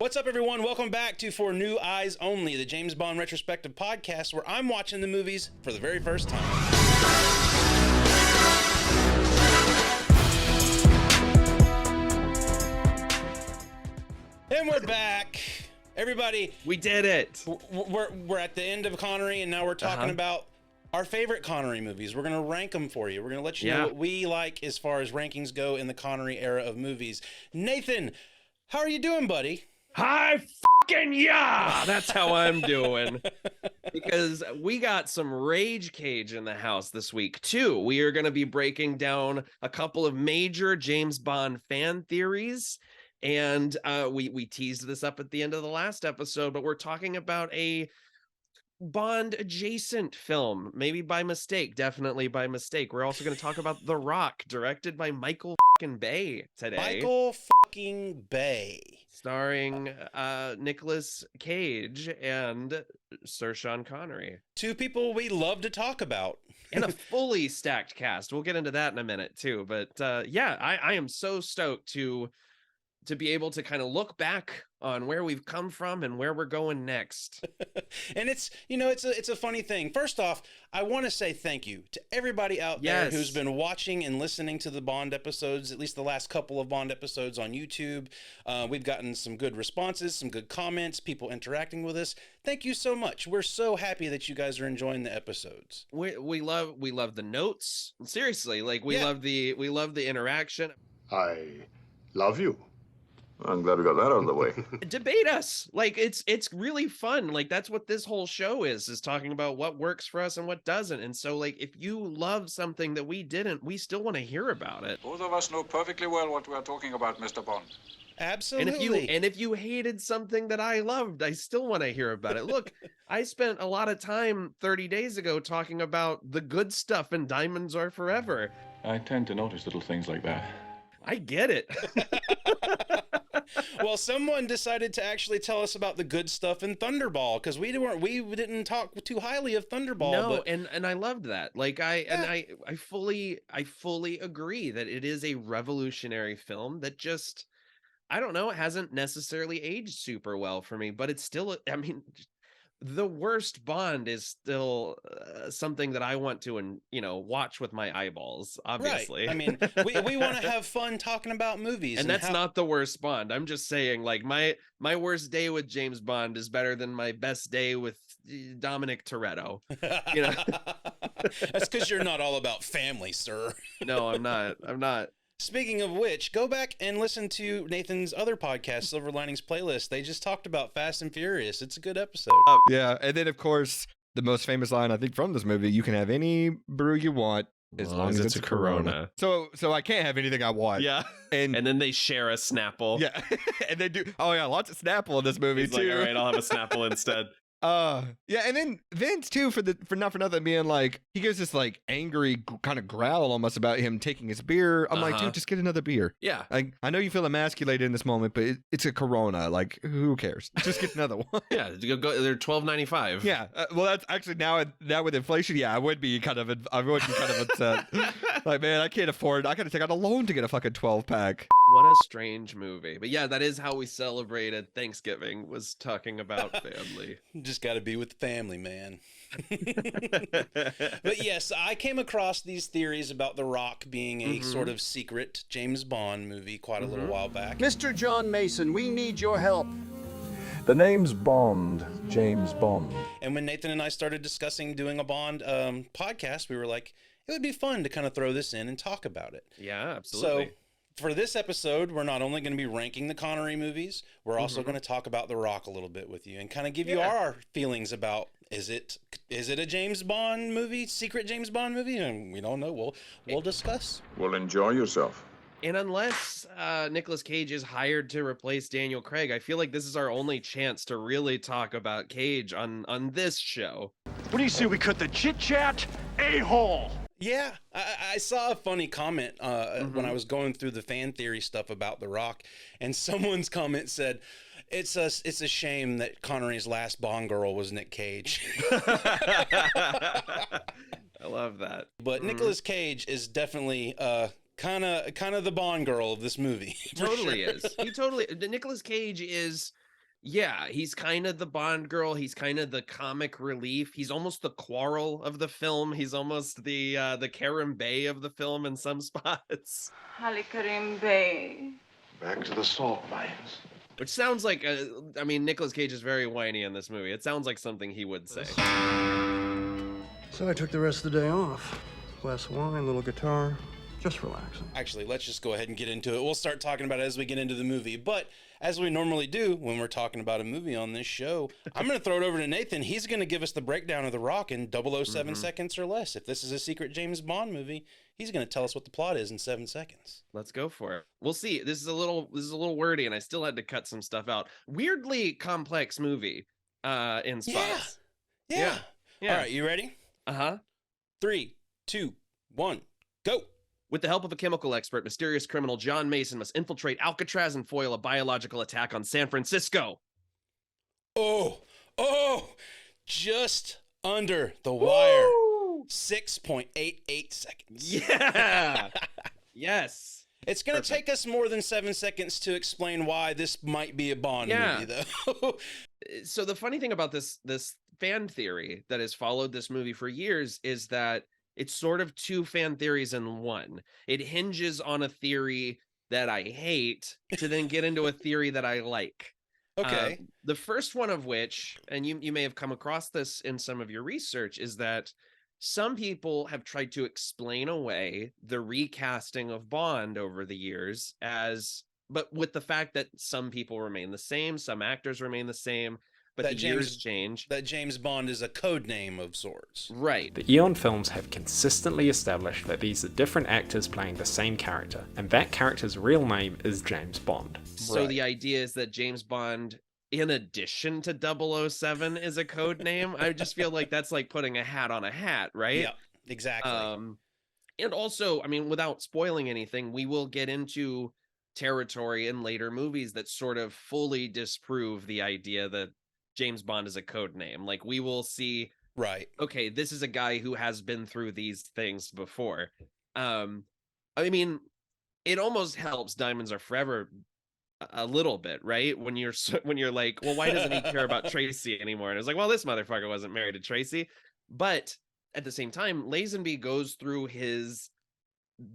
What's up, everyone? Welcome back to For New Eyes Only, the James Bond retrospective podcast where I'm watching the movies for the very first time. And we're back. Everybody. We did it. We're at the end of Connery, and now we're talking about our favorite Connery movies. We're going to rank them for you. We're going to let you know what we like as far as rankings go in the Connery era of movies. Nathan, how are you doing, buddy? Hi, fucking yeah! That's how I'm doing. Because we got some Rage Cage in the house this week, too. We are going to be breaking down a couple of major James Bond fan theories. And we teased this up at the end of the last episode, but we're talking about a Bond-adjacent film, maybe by mistake, definitely by mistake. We're also going to talk about The Rock, directed by Michael fucking Bay today. Michael fucking Bay. Starring Nicolas Cage and Sir Sean Connery. Two people we love to talk about. And a fully stacked cast. We'll get into that in a minute, too. But I am so stoked to be able to kind of look back on where we've come from and where we're going next. And it's a funny thing. First off, I want to say thank you to everybody out there who's been watching and listening to the Bond episodes, at least the last couple of Bond episodes on YouTube. We've gotten some good responses, some good comments, people interacting with us. Thank you so much. We're so happy that you guys are enjoying the episodes. We love the notes. Seriously, like we love the interaction. I love you. I'm glad we got that out of the way. Debate us. Like it's really fun. Like that's what this whole show is talking about what works for us and what doesn't. And so like if you love something that we didn't, we still want to hear about it. Both of us know perfectly well what we are talking about, Mr. Bond. Absolutely. And if you hated something that I loved, I still want to hear about it. Look, I spent a lot of time 30 days ago talking about the good stuff in Diamonds Are Forever. I tend to notice little things like that. I get it. Well, someone decided to actually tell us about the good stuff in Thunderball because we didn't talk too highly of Thunderball. No, and I loved that. Like I fully agree that it is a revolutionary film that just, I don't know, it hasn't necessarily aged super well for me, but it's still, I mean, the worst Bond is still something that I want to, watch with my eyeballs, obviously. Right. I mean, we want to have fun talking about movies. And that's not the worst Bond. I'm just saying, like, my worst day with James Bond is better than my best day with Dominic Toretto. That's because you're not all about family, sir. No, I'm not. Speaking of which, go back and listen to Nathan's other podcast, Silver Linings Playlist. They just talked about Fast and Furious. It's a good episode. Yeah, and then, of course, the most famous line, I think, from this movie, you can have any brew you want as long as it's a Corona. So I can't have anything I want. Yeah. And then they share a Snapple. Yeah. And they do. Oh, yeah, lots of Snapple in this movie, He's too. like, all right, I'll have a Snapple instead. Yeah, and then Vince too, for not for nothing, being like, he gives this like angry kind of growl almost about him taking his beer. I'm like, dude, just get another beer. Yeah, I know you feel emasculated in this moment, but it's a Corona. Like, who cares? Just get another one. Yeah, go, they're $12.95. Yeah, well, that's actually now with inflation. Yeah, I would be kind of upset. Like, man, I can't afford. I got to take out a loan to get a fucking 12-pack. What a strange movie. But yeah, that is how we celebrated Thanksgiving, was talking about family. Just got to be with the family, man. But yes, I came across these theories about The Rock being a sort of secret James Bond movie quite a little while back. Mr. John Mason, we need your help. The name's Bond, James Bond. And when Nathan and I started discussing doing a Bond podcast, we were like, it would be fun to kind of throw this in and talk about it. Yeah, absolutely. So for this episode, we're not only going to be ranking the Connery movies, we're also going to talk about The Rock a little bit with you and kind of give you our feelings about, is it a James Bond movie, secret James Bond movie? And we don't know. We'll discuss. Well, enjoy yourself. And unless Nicolas Cage is hired to replace Daniel Craig, I feel like this is our only chance to really talk about Cage on this show. What do you say we cut the chit-chat? A-hole! Yeah, I saw a funny comment when I was going through the fan theory stuff about The Rock, and someone's comment said, it's a shame that Connery's last Bond girl was Nick Cage. I love that. But Nicolas Cage is definitely kind of the Bond girl of this movie. He totally is. Nicolas Cage is Yeah, he's kind of the Bond girl. He's kind of the comic relief. He's almost the Quarrel of the film. He's almost the Karen Bay of the film in some spots. Holly Karim Bey. Back to the salt mines. Which sounds like, I mean, Nicolas Cage is very whiny in this movie. It sounds like something he would say. So I took the rest of the day off. Glass of wine, little guitar, just relaxing. Actually, let's just go ahead and get into it. We'll start talking about it as we get into the movie. But as we normally do when we're talking about a movie on this show, I'm going to throw it over to Nathan. He's going to give us the breakdown of The Rock in 007 seconds or less. If this is a secret James Bond movie, he's going to tell us what the plot is in 7 seconds. Let's go for it. We'll see. This is a little wordy, and I still had to cut some stuff out. Weirdly complex movie in spots. Yeah. All right, you ready? 3, 2, 1, go. With the help of a chemical expert, mysterious criminal John Mason must infiltrate Alcatraz and foil a biological attack on San Francisco. Oh, just under the wire. 6.88 seconds. Yeah. Yes. It's going to take us more than 7 seconds to explain why this might be a Bond movie, though. So the funny thing about this fan theory that has followed this movie for years is that it's sort of two fan theories in one. It hinges on a theory that I hate to then get into a theory that I like. Okay. The first one of which, and you may have come across this in some of your research, is that some people have tried to explain away the recasting of Bond over the years but with the fact that some people remain the same, some actors remain the same, but the years change. That James Bond is a code name of sorts. Right. The Eon films have consistently established that these are different actors playing the same character, and that character's real name is James Bond. So the idea is that James Bond, in addition to 007, is a code name. I just feel like that's like putting a hat on a hat, right? Yeah, exactly. And also, I mean, without spoiling anything, we will get into territory in later movies that sort of fully disprove the idea that James Bond is a code name. Like, we will see, right, okay, this is a guy who has been through these things before. I mean, it almost helps Diamonds Are Forever a little bit, right? When you're like, well, why doesn't he care about Tracy anymore? And it's like, well, this motherfucker wasn't married to Tracy. But at the same time, Lazenby goes through his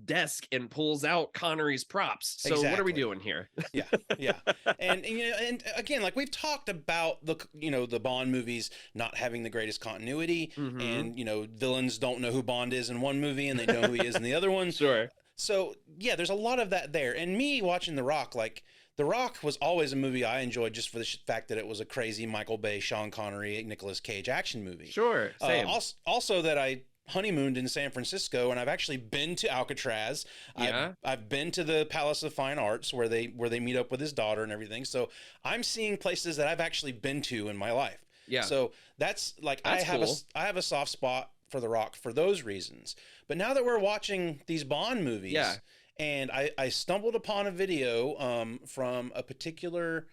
desk and pulls out Connery's props. So What are we doing here? Yeah. And again, like, we've talked about the Bond movies not having the greatest continuity, and villains don't know who Bond is in one movie and they know who he is in the other one. Sure. So yeah, there's a lot of that there. And me watching The Rock, like, The Rock was always a movie I enjoyed just for the fact that it was a crazy Michael Bay, Sean Connery, Nicolas Cage action movie. Sure, same. Also that I honeymooned in San Francisco, and I've actually been to Alcatraz. Yeah. I've been to the Palace of Fine Arts where they meet up with his daughter and everything. So I'm seeing places that I've actually been to in my life. Yeah. So that's like, I have a soft spot for The Rock for those reasons. But now that we're watching these Bond movies, and I stumbled upon a video from a particular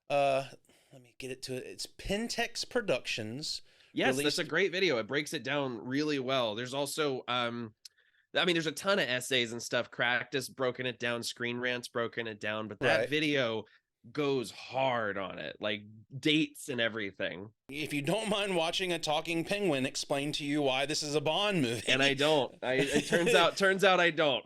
let me get it to it. It's Pentex Productions. Yes, that's a great video. It breaks it down really well. There's also, I mean, there's a ton of essays and stuff. Cracked has broken it down. Screen Rant's broken it down. But that video goes hard on it, like dates and everything. If you don't mind watching a talking penguin explain to you why this is a Bond movie, and I don't. It turns out I don't.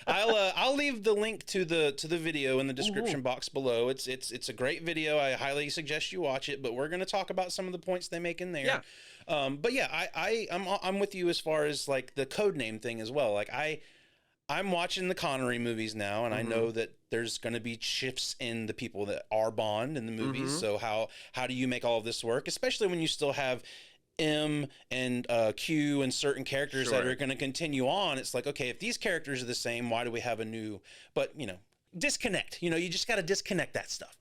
I'll leave the link to the video in the description box below. It's a great video. I highly suggest you watch it. But we're going to talk about some of the points they make in there. Yeah. But yeah, I'm with you as far as like the code name thing as well. Like I'm watching the Connery movies now, and I know that there's going to be shifts in the people that are Bond in the movies. So how do you make all of this work, especially when you still have M and Q and certain characters that are going to continue on? It's like, okay, if these characters are the same, why do we have a new? But disconnect. You just got to disconnect that stuff.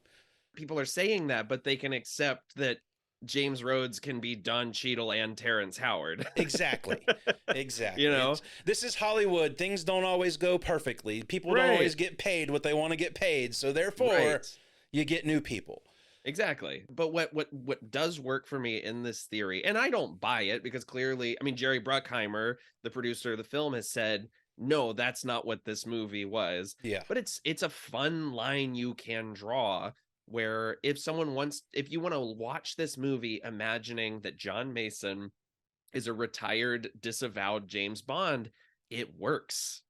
People are saying that, but they can accept that James Rhodes can be Don Cheadle and Terrence Howard. Exactly. This is Hollywood. Things don't always go perfectly. People don't always get paid what they want to get paid. So therefore, you get new people. Exactly. But what does work for me in this theory, and I don't buy it because clearly, I mean, Jerry Bruckheimer, the producer of the film, has said, no, that's not what this movie was. Yeah. But it's a fun line you can draw where if you want to watch this movie imagining that John Mason is a retired, disavowed James Bond, it works.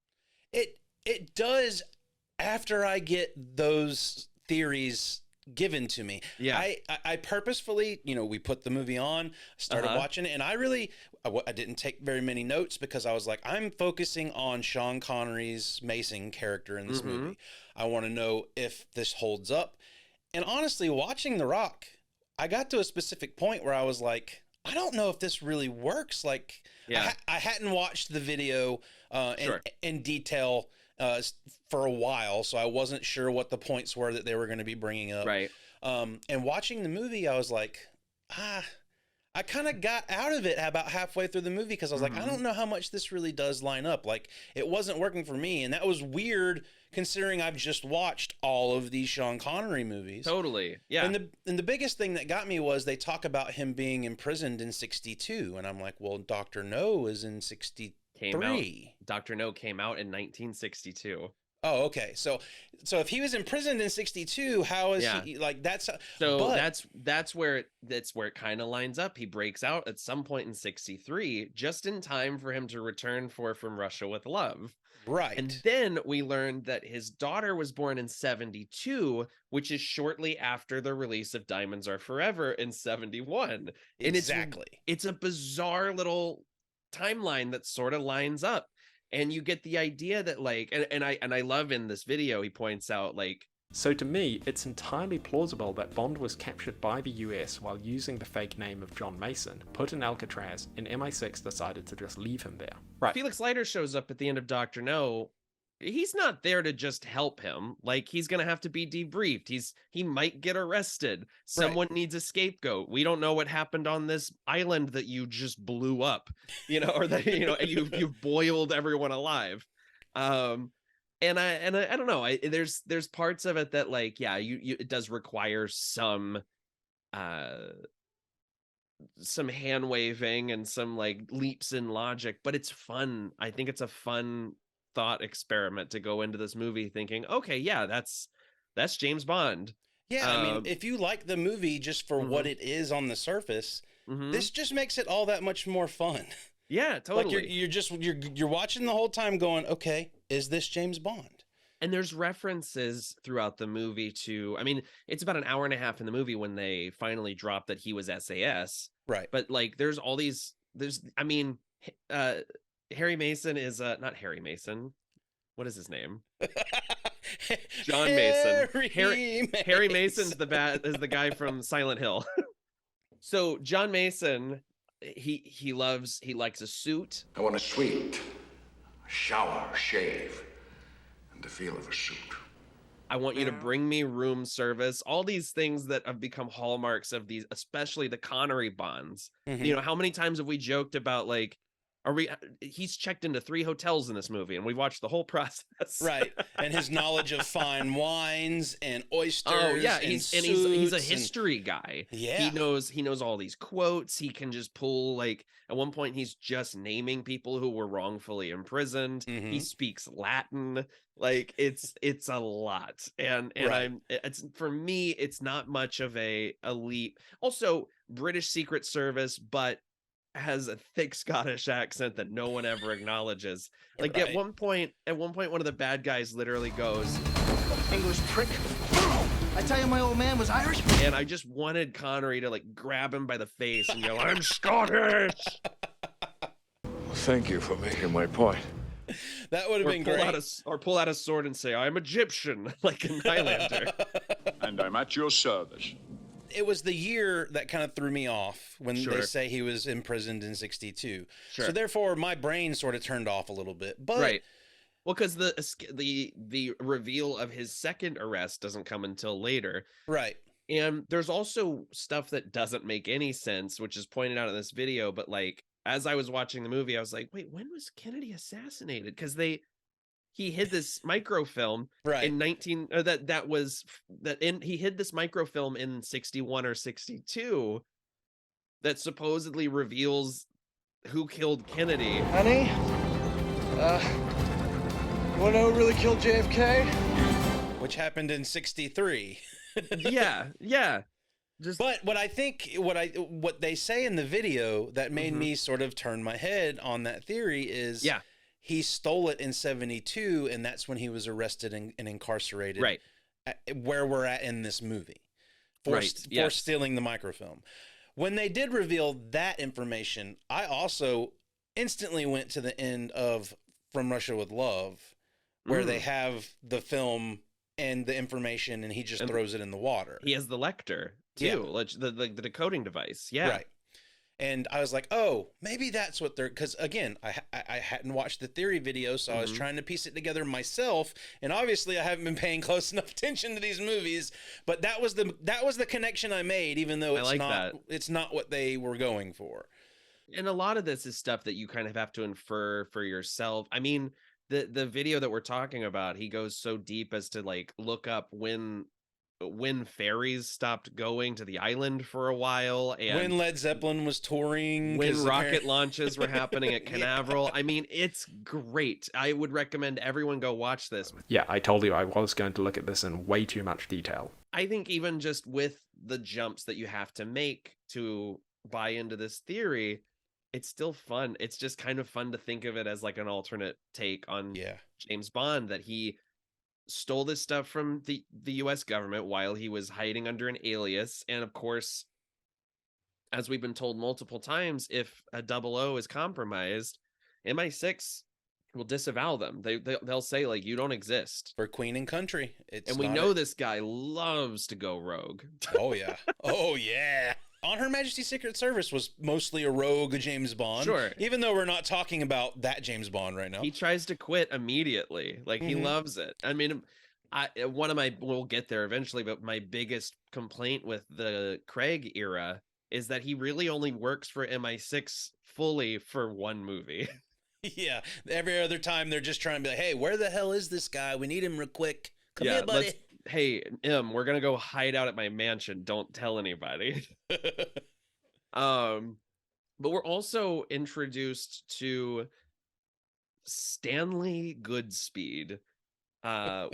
It does after I get those theories given to me. Yeah. I purposefully, we put the movie on, started watching it, and I didn't take very many notes because I was like, I'm focusing on Sean Connery's Mason character in this movie. I want to know if this holds up. And honestly, watching The Rock, I got to a specific point where I was like, I don't know if this really works. Like, I hadn't watched the video in detail for a while, so I wasn't sure what the points were that they were going to be bringing up. Right. And watching the movie, I was like, I kind of got out of it about halfway through the movie because I was like, I don't know how much this really does line up. Like, it wasn't working for me, and that was weird considering I've just watched all of these Sean Connery movies. Totally, yeah. And the biggest thing that got me was they talk about him being imprisoned in 1962, and I'm like, well, Dr. No is in 1963. Dr. No came out in 1962. Oh, okay. So if he was imprisoned in 1962, how is he like that's that's where it kind of lines up. He breaks out at some point in 1963, just in time for him to return for From Russia with Love. Right. And then we learned that his daughter was born in 1972, which is shortly after the release of Diamonds Are Forever in 1971. Exactly. And it's a bizarre little timeline that sort of lines up. And you get the idea that like, and I love in this video, he points out like, so to me, it's entirely plausible that Bond was captured by the US while using the fake name of John Mason, put in Alcatraz, and MI6 decided to just leave him there. Right. Felix Leiter shows up at the end of Dr. No. He's not there to just help him. Like, he's going to have to be debriefed. He might get arrested. Someone needs a scapegoat. We don't know what happened on this island that you just blew up, or that, you boiled everyone alive. And I don't know. There's parts of it that like, it does require some hand waving and some like leaps in logic, but it's fun. I think it's a fun thought experiment to go into this movie thinking, okay, that's James Bond. Yeah, I mean, if you like the movie just for what it is on the surface, this just makes it all that much more fun. Yeah, totally. Like you're watching the whole time going, okay, is this James Bond? And there's references throughout the movie to, I mean, it's about an hour and a half in the movie when they finally drop that he was SAS. Right. But like, there's all these, Harry Mason is not Harry Mason. What is his name? John Mason. Harry Mason's is the guy from Silent Hill. So John Mason, he likes a suit. I want a suite, a shower, shave, and the feel of a suit. I want you to bring me room service. All these things that have become hallmarks of these, especially the Connery Bonds. How many times have we joked about like, he's checked into 3 hotels in this movie and we've watched the whole process. Right. And his knowledge of fine wines and oysters. Oh yeah. He's a history guy. Yeah. He knows all these quotes. He can just pull like, at one point he's just naming people who were wrongfully imprisoned. He speaks Latin. Like it's a lot. And it's for me, it's not much of a leap. Also British Secret Service, but has a thick Scottish accent that no one ever acknowledges. Like at one point, one of the bad guys literally goes, English prick. I tell you, my old man was Irish. And I just wanted Connery to like grab him by the face and yell, I'm Scottish. Thank you for making my point. That would have been great. Pull out a sword and say, I'm Egyptian, like in Highlander. And I'm at your service. It was the year that kind of threw me off when they say he was imprisoned in 1962. Sure. So therefore, my brain sort of turned off a little bit. But right. Well, because the reveal of his second arrest doesn't come until later. Right. And there's also stuff that doesn't make any sense, which is pointed out in this video. But like, as I was watching the movie, I was like, wait, when was Kennedy assassinated? Because he hid this microfilm in he hid this microfilm in 61 or 62 that supposedly reveals who killed Kennedy. Honey, you want to know who really killed JFK? Which happened in 1963. Yeah. But what they say in the video that made me sort of turn my head on that theory is he stole it in 1972, and that's when he was arrested and incarcerated. Right. Where we're at in this movie. For stealing the microfilm. When they did reveal that information, I also instantly went to the end of From Russia with Love, where they have the film and the information, and he just throws it in the water. He has the lector too, like the decoding device. Yeah, right. And I was like, oh, maybe that's what they're. Because again, I hadn't watched the theory video, so I was trying to piece it together myself. And obviously, I haven't been paying close enough attention to these movies. But that was the connection I made, even though it's not what they were going for. And a lot of this is stuff that you kind of have to infer for yourself. I mean, the video that we're talking about, he goes so deep as to like look up when ferries stopped going to the island for a while, and when Led Zeppelin was touring, when rocket launches were happening at Canaveral. I mean, it's great. I would recommend everyone go watch this. Yeah, I told you I was going to look at this in way too much detail. I think even just with the jumps that you have to make to buy into this theory, it's still fun. It's just kind of fun to think of it as like an alternate take on James Bond, that he stole this stuff from the US government while he was hiding under an alias. And of course, as we've been told multiple times, if a 00 is compromised, MI6 will disavow them. They'll say, like, you don't exist. For Queen and Country. And we know this guy loves to go rogue. Oh, yeah. Oh, yeah. On Her Majesty's Secret Service was mostly a rogue James Bond. Sure. Even though we're not talking about that James Bond right now. He tries to quit immediately. Like, he loves it. I mean, we'll get there eventually, but my biggest complaint with the Craig era is that he really only works for MI6 fully for one movie. Yeah. Every other time they're just trying to be like, hey, where the hell is this guy? We need him real quick. Come here, buddy. Hey, we're gonna go hide out at my mansion. Don't tell anybody. But we're also introduced to Stanley Goodspeed,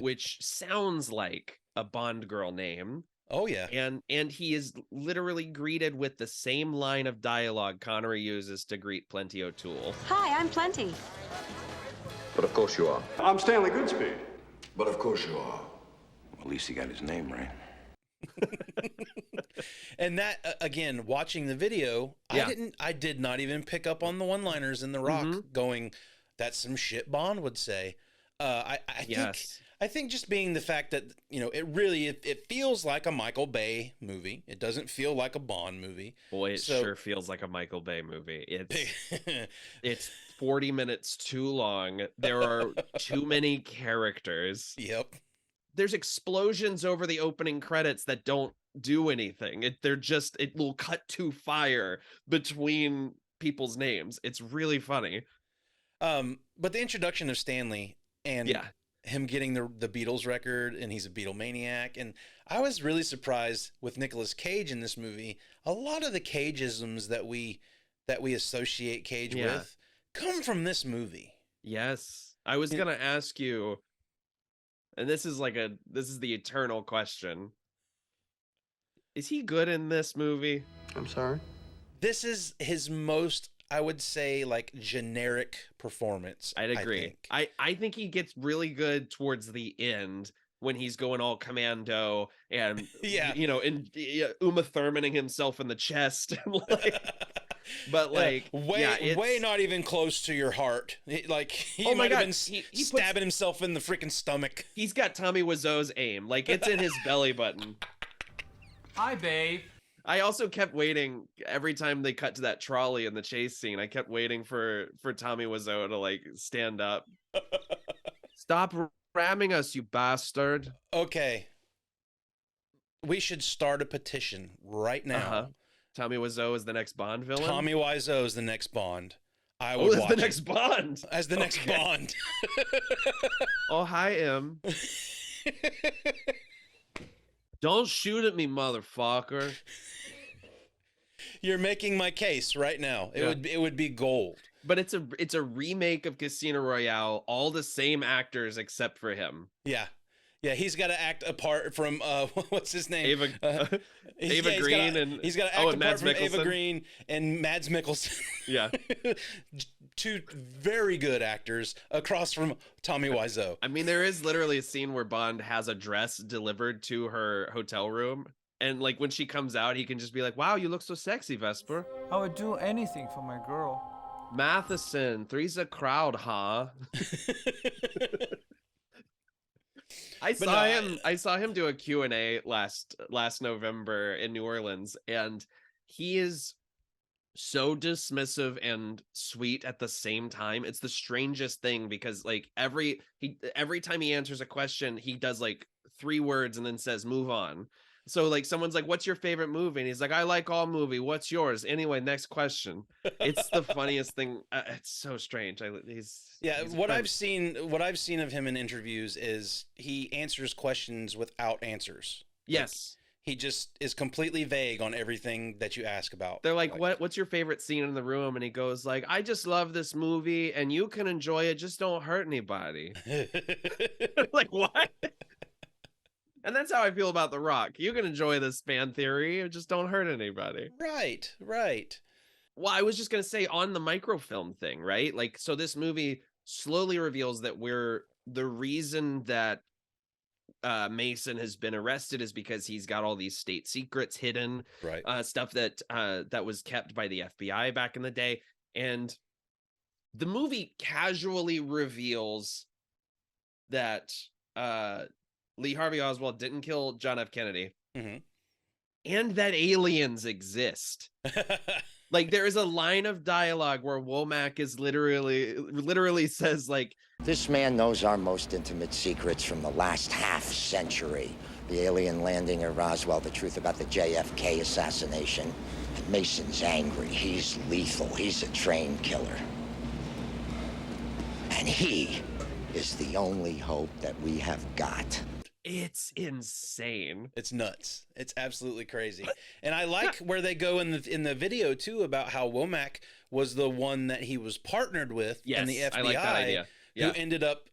which sounds like a Bond girl name. Oh yeah. And he is literally greeted with the same line of dialogue Connery uses to greet Plenty O'Toole. Hi, I'm Plenty. But of course you are. I'm Stanley Goodspeed. But of course you are. At least he got his name right. And that watching the video, I did not even pick up on the one-liners in The Rock going, that's some shit Bond would say. I think just being the fact that, it feels like a Michael Bay movie. It doesn't feel like a Bond movie. Boy, it sure feels like a Michael Bay movie. It's 40 minutes too long. There are too many characters. Yep. There's explosions over the opening credits that don't do anything. It will cut to fire between people's names. It's really funny. But the introduction of Stanley and him getting the Beatles record, and he's a Beatlemaniac. And I was really surprised with Nicolas Cage in this movie. A lot of the Cageisms that we associate Cage with come from this movie. Yes. I was going to ask you, and this is the eternal question. Is he good in this movie? I'm sorry? This is his most, I would say, like, generic performance. I'd agree. I think he gets really good towards the end when he's going all commando and, Uma Thurmaning himself in the chest. But way not even close to your heart. He might have been stabbing himself in the freaking stomach. He's got Tommy Wiseau's aim. Like, it's in his belly button. Hi, babe. I also kept waiting every time they cut to that trolley in the chase scene. I kept waiting for Tommy Wiseau to like stand up. Stop ramming us, you bastard. Okay. We should start a petition right now. Tommy Wiseau is the next Bond villain? Tommy Wiseau is the next Bond. I would watch the next Bond. As the next Bond. Oh, hi, M. Don't shoot at me, motherfucker. You're making my case right now. It would be gold. But it's a remake of Casino Royale, all the same actors except for him. Yeah. Yeah, he's got to act apart from what's his name? Ava Green he's got to act apart from Ava Green and Mads Mikkelsen. Yeah. Two very good actors across from Tommy Wiseau. I mean, there is literally a scene where Bond has a dress delivered to her hotel room. And like when she comes out, he can just be like, wow, you look so sexy, Vesper. I would do anything for my girl. Matheson, three's a crowd, huh? I saw him do a Q&A last November in New Orleans, and he is so dismissive and sweet at the same time. It's the strangest thing because like every time he answers a question, he does like 3 words and then says move on. So like someone's like, what's your favorite movie? And he's like, I like all movie. What's yours? Anyway, next question. It's the funniest thing. It's so strange. What I've seen of him in interviews is he answers questions without answers. Yes. He just is completely vague on everything that you ask about. They're like, what's your favorite scene in the room? And he goes like, I just love this movie and you can enjoy it. Just don't hurt anybody. Like, what? And that's how I feel about The Rock. You can enjoy this fan theory, just don't hurt anybody. Right. Well, I was just going to say on the microfilm thing, right? Like, so this movie slowly reveals that the reason that Mason has been arrested is because he's got all these state secrets hidden, right? Stuff that was kept by the FBI back in the day. And the movie casually reveals that Lee Harvey Oswald didn't kill John F. Kennedy, and that aliens exist. Like there is a line of dialogue where Womack is literally says like, this man knows our most intimate secrets from the last half century. The alien landing at Roswell, the truth about the JFK assassination. And Mason's angry. He's lethal. He's a trained killer. And he is the only hope that we have got. It's insane. It's nuts. It's absolutely crazy. And I like where they go in the video too about how Womack was the one that he was partnered with in the FBI, I like that idea. who ended up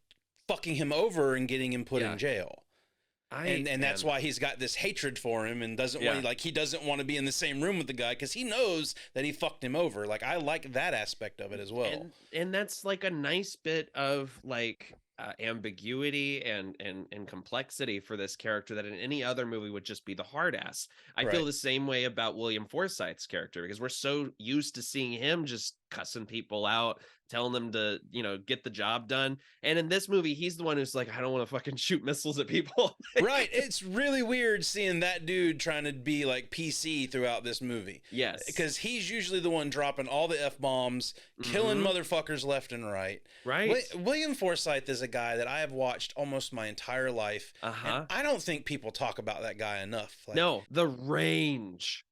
fucking him over and getting him put in jail. And that's why he's got this hatred for him and doesn't want he doesn't want to be in the same room with the guy because he knows that he fucked him over. Like I like that aspect of it as well. And that's like a nice bit of like ambiguity and complexity for this character that in any other movie would just be the hard ass. I feel the same way about William Forsythe's character because we're so used to seeing him just cussing people out, telling them to, get the job done. And in this movie, he's the one who's like, I don't want to fucking shoot missiles at people. Right. It's really weird seeing that dude trying to be like PC throughout this movie. Yes. Because he's usually the one dropping all the F-bombs, killing motherfuckers left and right. Right. William Forsythe is a guy that I have watched almost my entire life. And I don't think people talk about that guy enough. Like, no, the range.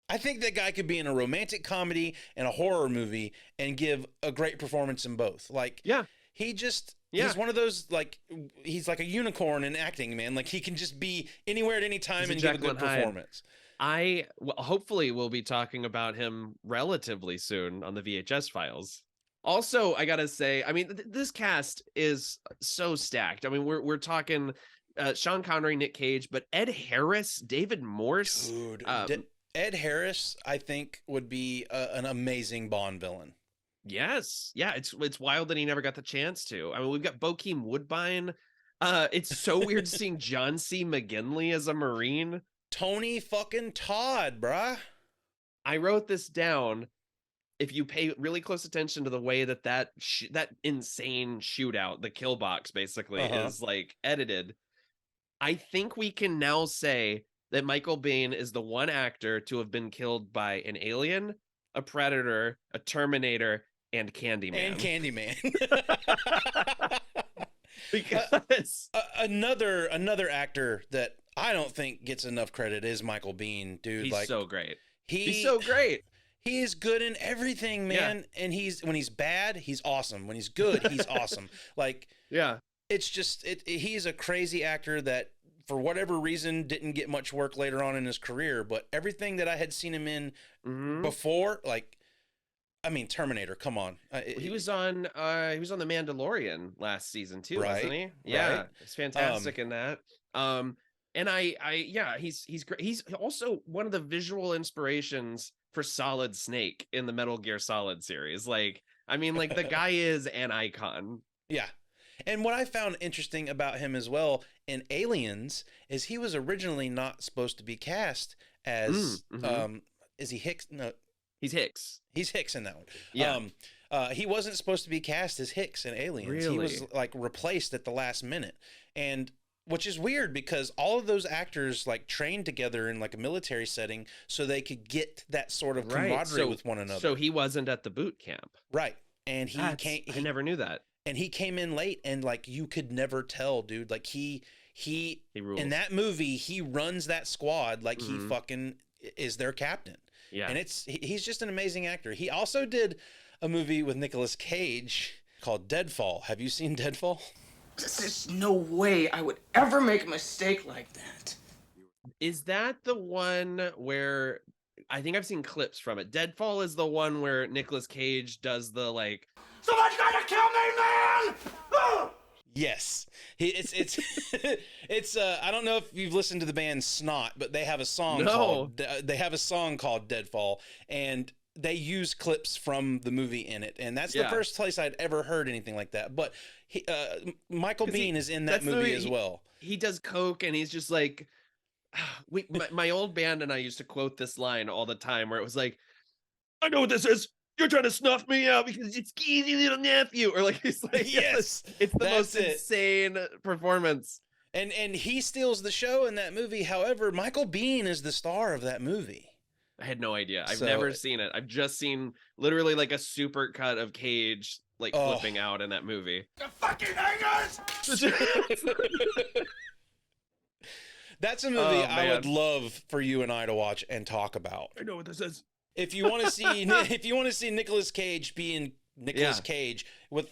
I think that guy could be in a romantic comedy and a horror movie and give a great performance in both. Like, he's one of those, like, he's like a unicorn in acting, man. Like, he can just be anywhere at any time and give a good performance. Hopefully we'll be talking about him relatively soon on the VHS Files. Also, I gotta say, I mean, this cast is so stacked. I mean, we're talking Sean Connery, Nick Cage, but Ed Harris, David Morse. Dude, Ed Harris, I think, would be an amazing Bond villain. Yes. Yeah, it's wild that he never got the chance to. I mean, we've got Bokeem Woodbine. It's so weird seeing John C. McGinley as a Marine. Tony fucking Todd, bruh. I wrote this down. If you pay really close attention to the way that insane shootout, the kill box basically is like edited, I think we can now say that Michael Biehn is the one actor to have been killed by an alien, a predator, a Terminator, and Candyman. Because another actor that I don't think gets enough credit is Michael Biehn, dude. He's so great. He's so great. He is good in everything, man. Yeah. And when he's bad, he's awesome. When he's good, he's awesome. Like, it's just he's a crazy actor that, for whatever reason, didn't get much work later on in his career, but everything that I had seen him in before, like, I mean, Terminator. Come on. He was on The Mandalorian last season too, Right, wasn't he? Yeah, right. it's fantastic in that. And he's great. He's also one of the visual inspirations for Solid Snake in the Metal Gear Solid series. Like, I mean, like the guy is an icon. Yeah. And what I found interesting about him as well in Aliens is he was originally not supposed to be cast as is he Hicks? No, he's Hicks. He's Hicks in that one. Yeah. He wasn't supposed to be cast as Hicks in Aliens. Really? He was like replaced at the last minute. And which is weird because all of those actors like trained together in like a military setting so they could get that sort of camaraderie with one another. So he wasn't at the boot camp. Right. And I never knew that. And he came in late and like you could never tell, dude. Like he rules. In that movie, he runs that squad like he fucking is their captain. Yeah. And he's just an amazing actor. He also did a movie with Nicolas Cage called Deadfall. Have you seen Deadfall? There's no way I would ever make a mistake like that. Is that the one where I think I've seen clips from it? Deadfall is the one where Nicolas Cage does the like, someone's gonna kill me, man! Oh! Yes. It's I don't know if you've listened to the band Snot, but they have a song called Deadfall, and they use clips from the movie in it, and that's the first place I'd ever heard anything like that. But Michael Biehn is in that movie as well. He does coke, and he's just like, my old band and I used to quote this line all the time, where it was like, "I know what this is. You're trying to snuff me out because it's easy, little nephew," or like he's like, yes, it's the most insane performance. And he steals the show in that movie. However, Michael Biehn is the star of that movie. I had no idea. I've never seen it. I've just seen literally like a super cut of Cage like flipping out in that movie. The fucking hangers! That's a movie I would love for you and I to watch and talk about. I know what this is. If you want to see Nicolas Cage being Nicolas Cage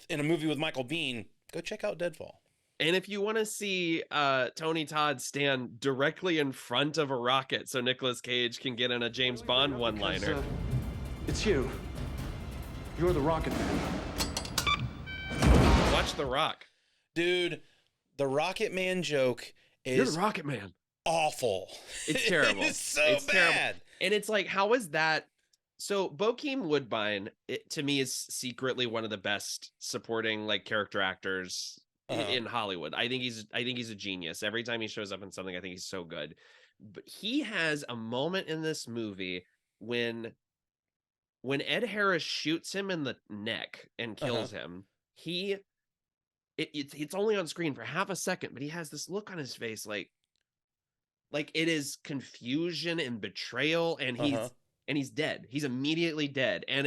in a movie with Michael Biehn, go check out Deadfall. And if you want to see Tony Todd stand directly in front of a rocket so Nicolas Cage can get in a James Bond one-liner. It's you. You're the Rocket Man. Watch The Rock. Dude, the Rocket Man joke is... You're the Rocket Man. Awful. It's terrible. It's so bad. Terrible. And it's like, how is that? So Bokeem Woodbine, to me, is secretly one of the best supporting like character actors in Hollywood. I think he's a genius. Every time he shows up in something, I think he's so good. But he has a moment in this movie when Ed Harris shoots him in the neck and kills him. It's only on screen for half a second, but he has this look on his face like it is confusion and betrayal, and he's dead. He's immediately dead. And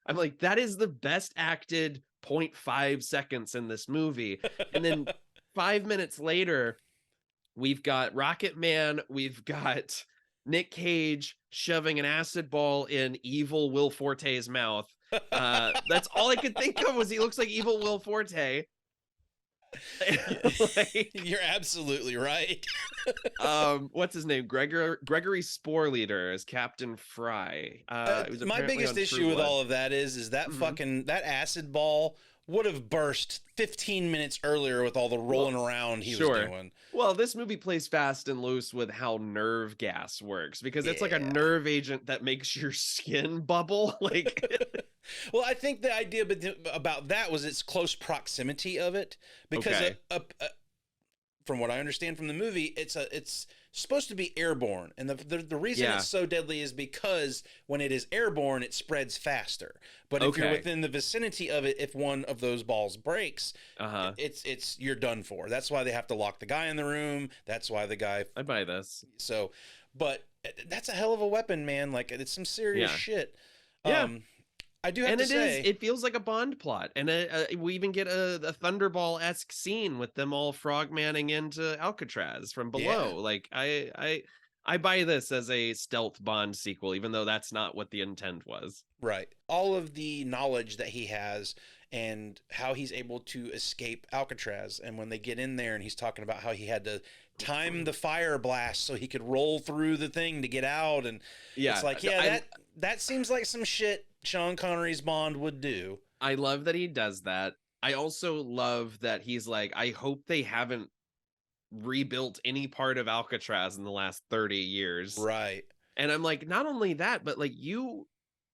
I'm like, that is the best acted 0.5 seconds in this movie. And then 5 minutes later, we've got Rocket Man, we've got Nick Cage shoving an acid ball in evil Will Forte's mouth. That's all I could think of was he looks like evil Will Forte. You're absolutely right. What's his name? Gregory Sporeleader as Captain Fry. My biggest issue with all of that is that that acid ball would have burst 15 minutes earlier with all the rolling around he was doing. Well, this movie plays fast and loose with how nerve gas works, because it's like a nerve agent that makes your skin bubble. Like, well, I think the idea about that was its close proximity of it, because from what I understand from the movie, it's supposed to be airborne, and the reason it's so deadly is because when it is airborne, it spreads faster. But if you're within the vicinity of it, if one of those balls breaks, you're done for. That's why they have to lock the guy in the room. That's why the guy. I buy this. So, but that's a hell of a weapon, man. Like, it's some serious shit. Yeah. I do have to say, it feels like a Bond plot, and we even get a Thunderball-esque scene with them all frogmanning into Alcatraz from below. Yeah. Like, I buy this as a stealth Bond sequel, even though that's not what the intent was. Right. All of the knowledge that he has and how he's able to escape Alcatraz, and when they get in there and he's talking about how he had to time the fire blast so he could roll through the thing to get out, and it's like, that seems like some shit Sean Connery's Bond would do. I love that he does that. I also love that he's like, I hope they haven't rebuilt any part of Alcatraz in the last 30 years. Right. And I'm like, not only that, but like your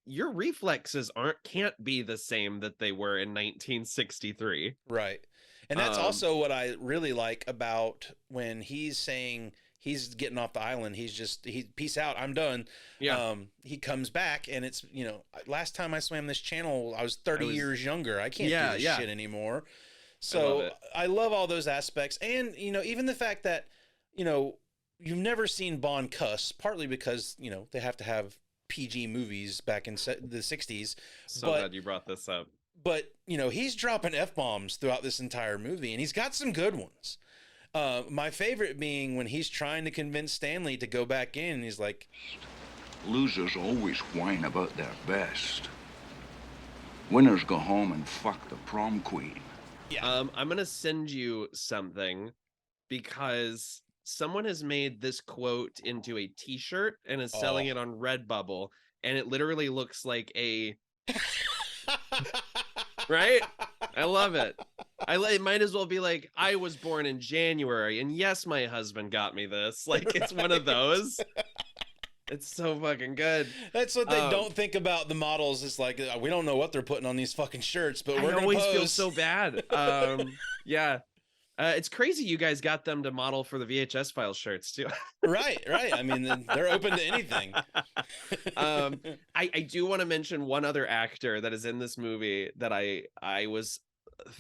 reflexes can't be the same that they were in 1963. Right. And that's also what I really like about when he's saying he's getting off the island. He peace out. I'm done. Yeah. He comes back and it's, last time I swam this channel, I was 30 years younger. I can't do this shit anymore. So I love all those aspects. And, even the fact that, you've never seen Bond cuss, partly because, they have to have PG movies back in the 60s. So glad you brought this up. But, he's dropping F-bombs throughout this entire movie, and he's got some good ones. My favorite being when he's trying to convince Stanley to go back in, and he's like, losers always whine about their best. Winners go home and fuck the prom queen. Yeah. I'm going to send you something because someone has made this quote into a t-shirt and is selling it on Redbubble, and it literally looks like a... Right? I love it. It might as well be like, I was born in January, and yes, my husband got me this. Like, it's one of those. It's so fucking good. That's what they don't think about the models. It's like, we don't know what they're putting on these fucking shirts, but we're going to always feel so bad. Yeah. It's crazy you guys got them to model for the VHS Files shirts too. Right. I mean, they're open to anything. I do want to mention one other actor that is in this movie that I was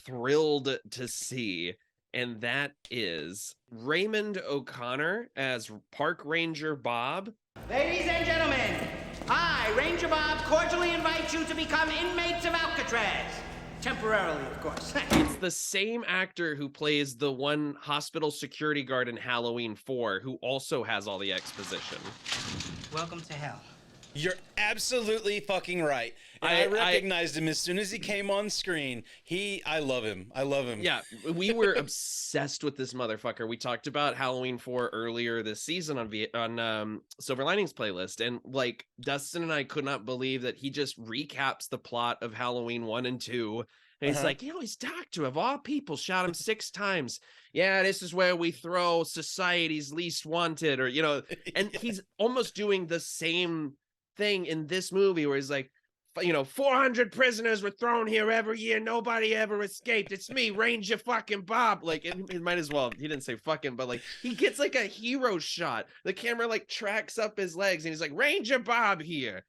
thrilled to see, and that is Raymond O'Connor as Park Ranger Bob. Ladies and gentlemen, I, Ranger Bob, cordially invite you to become inmates of Alcatraz. Temporarily, of course. It's the same actor who plays the one hospital security guard in Halloween 4, who also has all the exposition. Welcome to hell. You're absolutely fucking right. And I recognized him as soon as he came on screen. I love him. Yeah, we were obsessed with this motherfucker. We talked about Halloween 4 earlier this season on Silver Linings Playlist, and like Dustin and I could not believe that he just recaps the plot of Halloween 1 and 2. And he's like, his doctor of all people shot him 6 times. Yeah, this is where we throw society's least wanted, or and he's almost doing the same thing in this movie where he's like, 400 prisoners were thrown here every year. Nobody ever escaped. It's me, Ranger fucking Bob. Like, it might as well. He didn't say fucking, but like, he gets like a hero shot. The camera like tracks up his legs, and he's like, Ranger Bob here.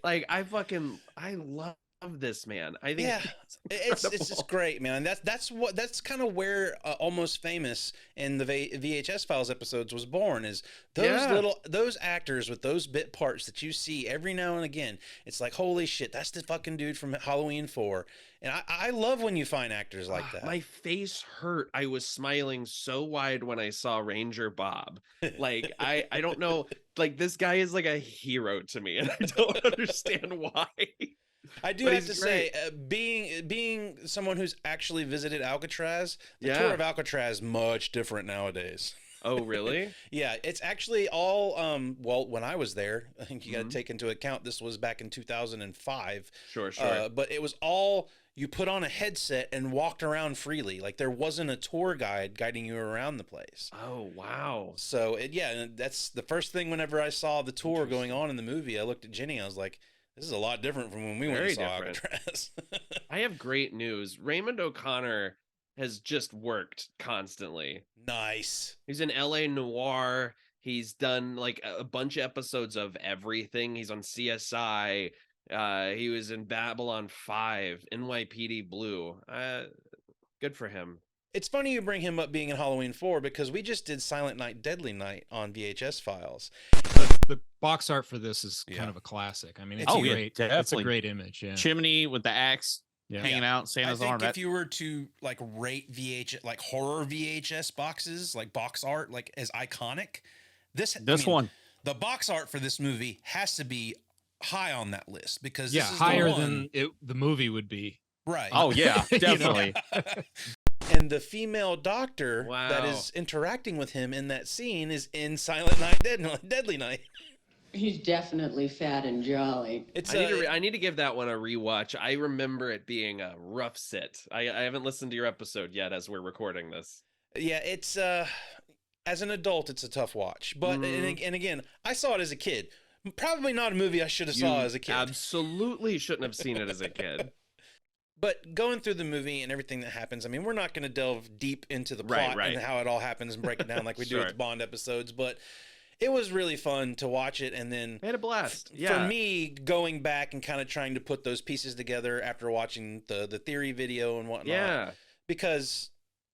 Like, I love this man. I think it's just great, man. That's kind of where Almost Famous in the VHS Files episodes was born, is those actors with those bit parts that you see every now and again. It's like, holy shit, that's the fucking dude from Halloween 4. And I love when you find actors like that. My face hurt. I was smiling so wide when I saw Ranger Bob. Like, I don't know, like, this guy is like a hero to me, and I don't understand why. I do have to say, being someone who's actually visited Alcatraz, the tour of Alcatraz is much different nowadays. Oh, really? Yeah, it's actually all, when I was there, I think you got to take into account this was back in 2005. Sure. But it was all, you put on a headset and walked around freely. Like, there wasn't a tour guide guiding you around the place. Oh, wow. So, that's the first thing whenever I saw the tour going on in the movie. I looked at Jenny, I was like, this is a lot different from when we went and saw Alcatraz. I have great news. Raymond O'Connor has just worked constantly. Nice. He's in LA Noire. He's done like a bunch of episodes of everything. He's on CSI. He was in Babylon 5, NYPD Blue. Good for him. It's funny you bring him up being in Halloween 4 because we just did Silent Night, Deadly Night on VHS Files. The box art for this is kind of a classic. I mean, it's it's a great image. Yeah. Chimney with the axe hanging out, Santa's arm. If you were to like rate VHS, like horror VHS boxes, like box art, like as iconic, the box art for this movie has to be high on that list because this is higher than the movie would be. Right. Oh yeah, definitely. And the female doctor that is interacting with him in that scene is in Silent Night, Deadly Night. He's definitely fat and jolly. I need to give that one a rewatch. I remember it being a rough sit. I haven't listened to your episode yet as we're recording this. Yeah, it's as an adult, it's a tough watch. But and again, I saw it as a kid. Probably not a movie I should have saw as a kid. Absolutely shouldn't have seen it as a kid. But going through the movie and everything that happens, I mean, we're not going to delve deep into the plot and how it all happens and break it down like we do with the Bond episodes, but it was really fun to watch it. And then I had a blast. For me, going back and kind of trying to put those pieces together after watching the theory video and whatnot. Yeah. Because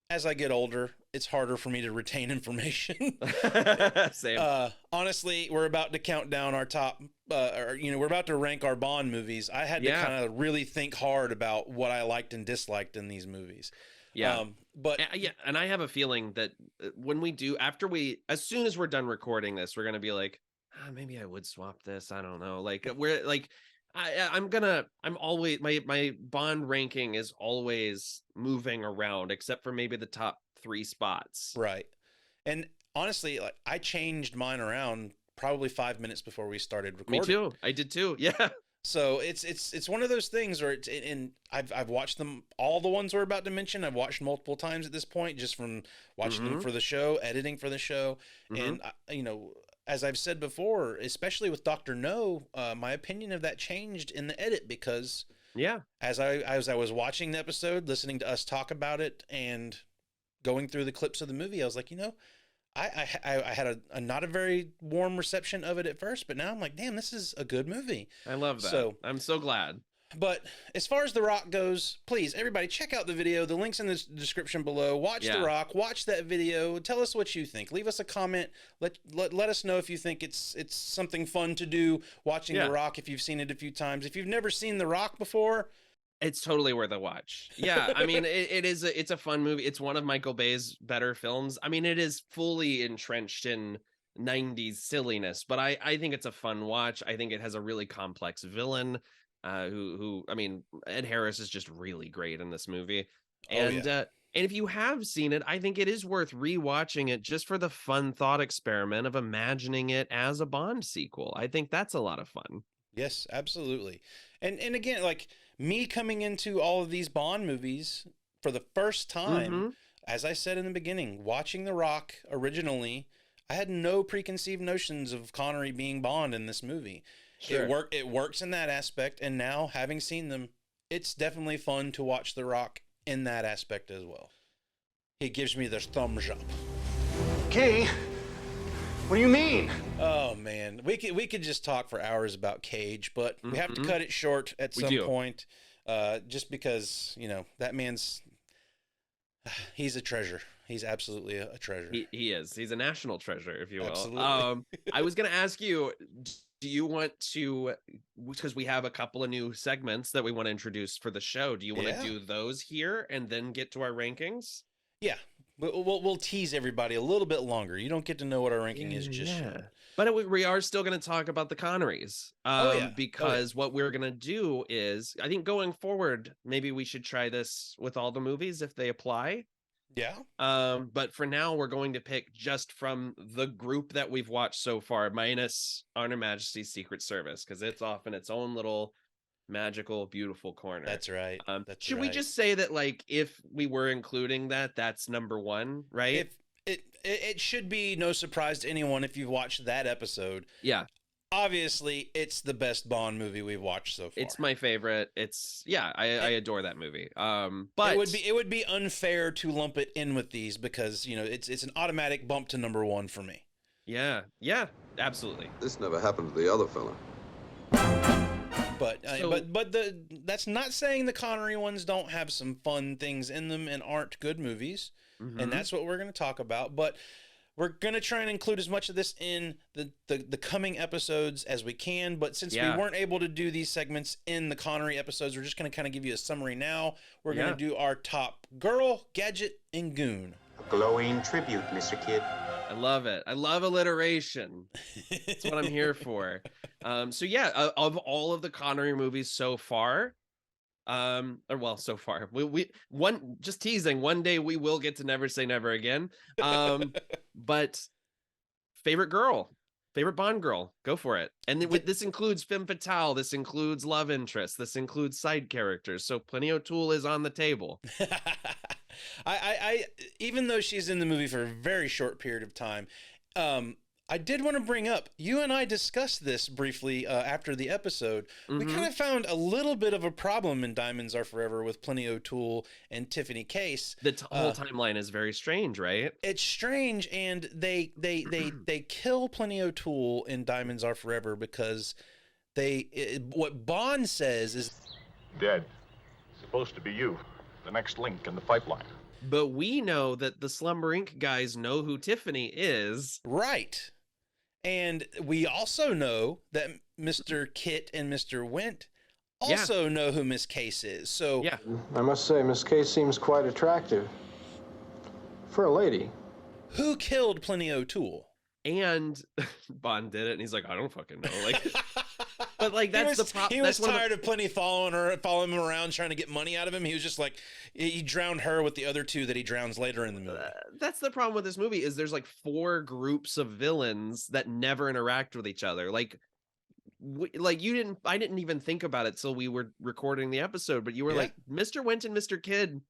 as I get older, it's harder for me to retain information. Same. Honestly, we're about to count down our top, we're about to rank our Bond movies. I had to kind of really think hard about what I liked and disliked in these movies. Yeah. And I have a feeling that when we do, as soon as we're done recording this, we're going to be like, maybe I would swap this. I don't know. Like I'm always, my Bond ranking is always moving around except for maybe the top 3 spots. Right. And honestly, like I changed mine around probably 5 minutes before we started recording. Me too. I did too. Yeah. So it's one of those things where I've watched them, all the ones we're about to mention. I've watched multiple times at this point, just from watching them for the show, editing for the show. And as I've said before, especially with Dr. No, my opinion of that changed in the edit because as I was watching the episode, listening to us talk about it and going through the clips of the movie, I was like, I had a not a very warm reception of it at first, but now I'm like, damn, this is a good movie. I love that. So I'm so glad. But as far as The Rock goes, please, everybody, check out the video. The link's in the description below. Watch The Rock. Watch that video. Tell us what you think. Leave us a comment. Let us know if you think it's something fun to do watching The Rock, if you've seen it a few times. If you've never seen The Rock before, it's totally worth a watch. Yeah, I mean, it's a fun movie. It's one of Michael Bay's better films. I mean, it is fully entrenched in 90s silliness, but I think it's a fun watch. I think it has a really complex villain. Who I mean, Ed Harris is just really great in this movie. And and if you have seen it, I think it is worth rewatching it just for the fun thought experiment of imagining it as a Bond sequel. I think that's a lot of fun. Yes, absolutely. And again, like me coming into all of these Bond movies for the first time, as I said in the beginning, watching The Rock originally, I had no preconceived notions of Connery being Bond in this movie. Sure. It works in that aspect, and now having seen them, it's definitely fun to watch The Rock in that aspect as well. He gives me the thumbs up. Okay, what do you mean? Oh man, we could just talk for hours about Cage, but we have to cut it short at some point, just because that man's he's a treasure. He's absolutely a treasure. He is. He's a national treasure, if you will. Absolutely. I was going to ask you, do you want to, because we have a couple of new segments that we want to introduce for the show, do you want to do those here and then get to our rankings? Yeah. We'll tease everybody a little bit longer. You don't get to know what our ranking is just yet. But we are still going to talk about the Connerys. Because what we're going to do is, I think going forward, maybe we should try this with all the movies if they apply. Yeah. But for now, we're going to pick just from the group that we've watched so far, minus On Her Majesty's Secret Service, because it's off in its own little magical, beautiful corner. That's right. Should we just say that, like, if we were including that, that's number one, right? It should be no surprise to anyone if you've watched that episode. Yeah. Obviously, it's the best Bond movie we've watched so far. It's my favorite. I adore that movie. But it would be unfair to lump it in with these because it's an automatic bump to number one for me. Yeah, absolutely. This never happened to the other fella. But that's not saying the Connery ones don't have some fun things in them and aren't good movies, and that's what we're going to talk about. But we're going to try and include as much of this in the coming episodes as we can. But since we weren't able to do these segments in the Connery episodes, we're just going to kind of give you a summary now. We're going to do our top girl, gadget, and goon. A glowing tribute, Mr. Kidd. I love it. I love alliteration. That's what I'm here for. Of all of the Connery movies so far, so far, just teasing, one day we will get to Never Say Never Again. But favorite girl. Favorite Bond girl, go for it. And this includes femme fatale, this includes love interest, this includes side characters. So Plenty O'Toole is on the table. I even though she's in the movie for a very short period of time, I did want to bring up, you and I discussed this briefly after the episode. We kind of found a little bit of a problem in Diamonds Are Forever with Plenty O'Toole and Tiffany Case. The whole timeline is very strange, right? It's strange, and they kill Plenty O'Toole in Diamonds Are Forever because what Bond says is Dead. Supposed to be you, the next link in the pipeline. But we know that the Slumber Inc. guys know who Tiffany is. Right. And we also know that Mr. Kit and Mr. Wint also know who Miss Case is. So yeah, I must say, Miss Case seems quite attractive for a lady. Who killed Plenty O'Toole? And Bond did it, and he's like, I don't fucking know. Like, but like that's the problem. He was tired of Plenty following him around, trying to get money out of him. He was just like, he drowned her with the other two that he drowns later in the movie. That's the problem with this movie is there's like 4 groups of villains that never interact with each other. Like I didn't even think about it till we were recording the episode, but you were like, Mr. Wint and Mr. Kidd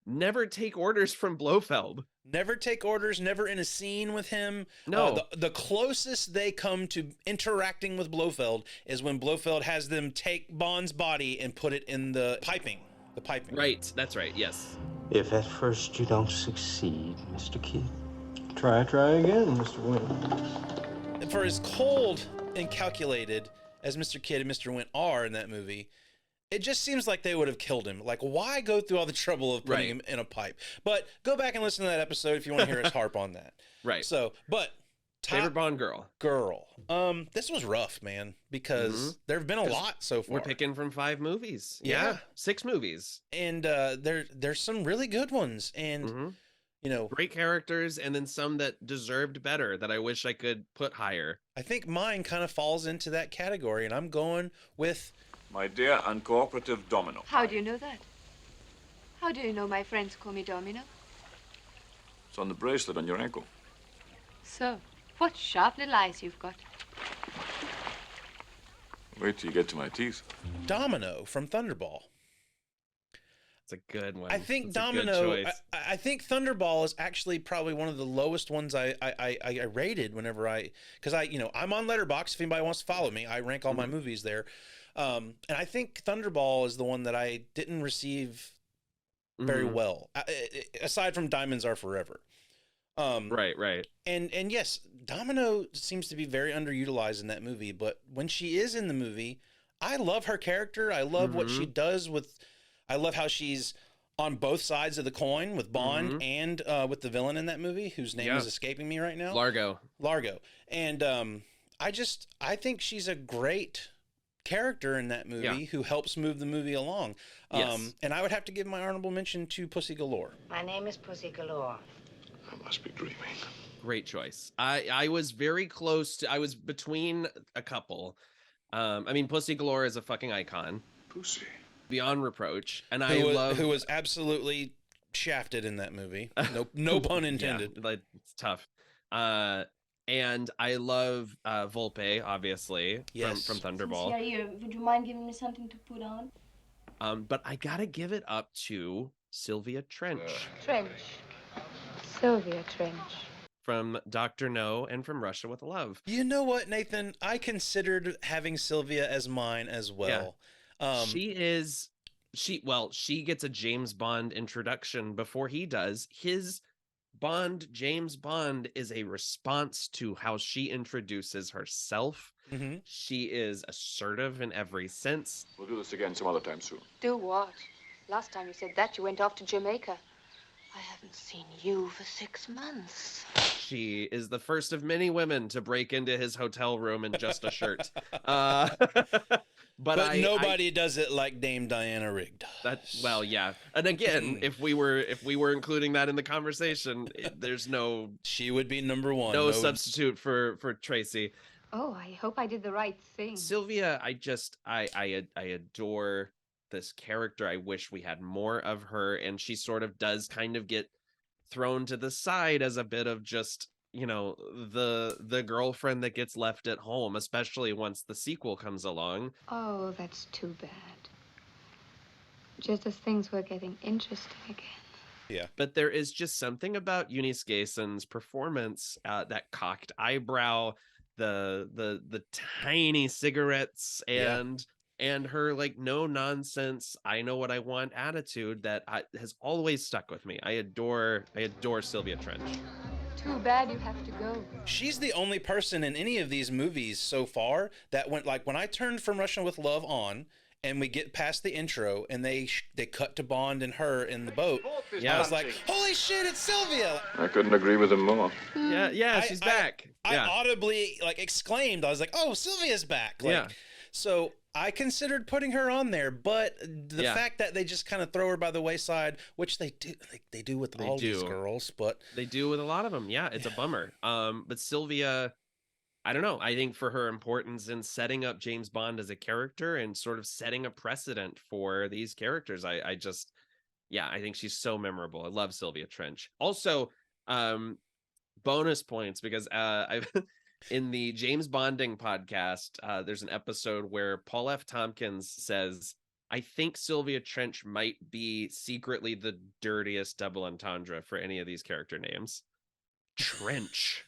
never take orders from Blofeld. Never take orders, never in a scene with him. No. The closest they come to interacting with Blofeld is when Blofeld has them take Bond's body and put it in the piping. Right, that's right, yes. If at first you don't succeed, Mr. Kidd, try again, Mr. Wint. For as cold and calculated as Mr. Kidd and Mr. Wint are in that movie, it just seems like they would have killed him. Like, why go through all the trouble of putting him in a pipe? But go back and listen to that episode if you want to hear us harp on that. Right. So, but favorite Bond girl. This was rough, man, because there have been a lot so far. We're picking from 5 movies. Yeah. 6 movies. And there's some really good ones, and you know, great characters, and then some that deserved better that I wish I could put higher. I think mine kind of falls into that category, and I'm going with My dear uncooperative Domino. How do you know that? How do you know my friends call me Domino? It's on the bracelet on your ankle. So, what sharp little eyes you've got. Wait till you get to my teeth. Domino from Thunderball. It's a good one. I think Domino. I think Thunderball is actually probably one of the lowest ones I rated whenever because I'm on Letterboxd. If anybody wants to follow me, I rank all my movies there. And I think Thunderball is the one that I didn't receive very well, aside from Diamonds Are Forever. Right. And yes, Domino seems to be very underutilized in that movie, but when she is in the movie, I love her character. I love what she does I love how she's on both sides of the coin with Bond and with the villain in that movie, whose name is escaping me right now. Largo. And I think she's a great character in that movie who helps move the movie along. And I would have to give my honorable mention to Pussy Galore. My name is Pussy Galore. I must be dreaming. Great choice. I was very close I was between a couple. I mean, Pussy Galore is a fucking icon. Pussy. Beyond reproach. And who was absolutely shafted in that movie. No pun intended. Yeah, it's tough. And I love Volpe, obviously, from Thunderball. Since you're here, would you mind giving me something to put on? But I gotta give it up to Sylvia Trench. Sylvia Trench. From Dr. No and from Russia with Love. You know what, Nathan? I considered having Sylvia as mine as well. Yeah. She gets a James Bond introduction before he does. His Bond, James Bond, is a response to how she introduces herself. She is assertive in every sense. We'll do this again some other time soon. Do what? Last time you said that, you went off to Jamaica. I haven't seen you for 6 months. She is the first of many women to break into his hotel room in just a shirt. But nobody does it like Dame Diana Rigg does. Well, yeah. And again, if we were including that in the conversation, there's no. She would be number one. No substitute for Tracy. Oh, I hope I did the right thing. Sylvia, I adore this character. I wish we had more of her, and she sort of does kind of get thrown to the side as a bit of just the girlfriend that gets left at home, especially once the sequel comes along. Oh, that's too bad. Just as things were getting interesting again. Yeah. But there is just something about Eunice Gayson's performance, that cocked eyebrow, the tiny cigarettes, and her like no nonsense, I know what I want attitude that has always stuck with me. I adore Sylvia Trench. Too bad you have to go. She's the only person in any of these movies so far that went, like, when I turned From Russia with Love on and we get past the intro and they cut to Bond and her in the boat, I was like, holy shit, it's Sylvia. I couldn't agree with him more. Yeah, she's back. I audibly like exclaimed. I was like, oh, Sylvia's back. Like, so I considered putting her on there, but the fact that they just kind of throw her by the wayside, which they do with all these girls, but they do with a lot of them. Yeah, it's a bummer. But Sylvia, I don't know. I think for her importance in setting up James Bond as a character and sort of setting a precedent for these characters, I think she's so memorable. I love Sylvia Trench. Also, bonus points because I've in the James Bonding podcast, there's an episode where Paul F. Tompkins says, I think Sylvia Trench might be secretly the dirtiest double entendre for any of these character names. Trench.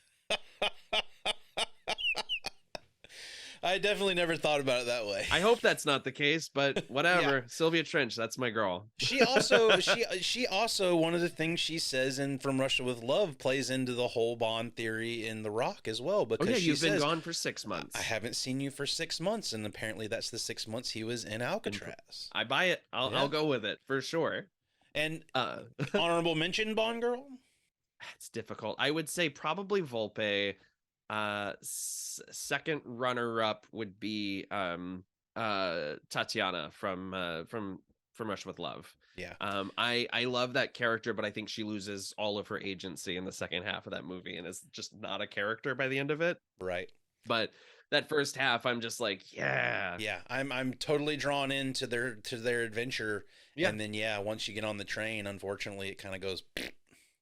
I definitely never thought about it that way. I hope that's not the case, but whatever. Sylvia Trench, that's my girl. She also one of the things she says in From Russia with Love plays into the whole Bond theory in The Rock as well. Because you've been gone for 6 months. I haven't seen you for 6 months, and apparently that's the 6 months he was in Alcatraz. I buy it. I'll go with it for sure. And honorable mention Bond girl? It's difficult. I would say probably Volpe. Second runner-up would be Tatiana from Russia with Love. Yeah. I love that character, but I think she loses all of her agency in the second half of that movie and is just not a character by the end of it. Right. But that first half, I'm just like, yeah. I'm totally drawn into their adventure. Yeah. And then once you get on the train, unfortunately, it kind of goes.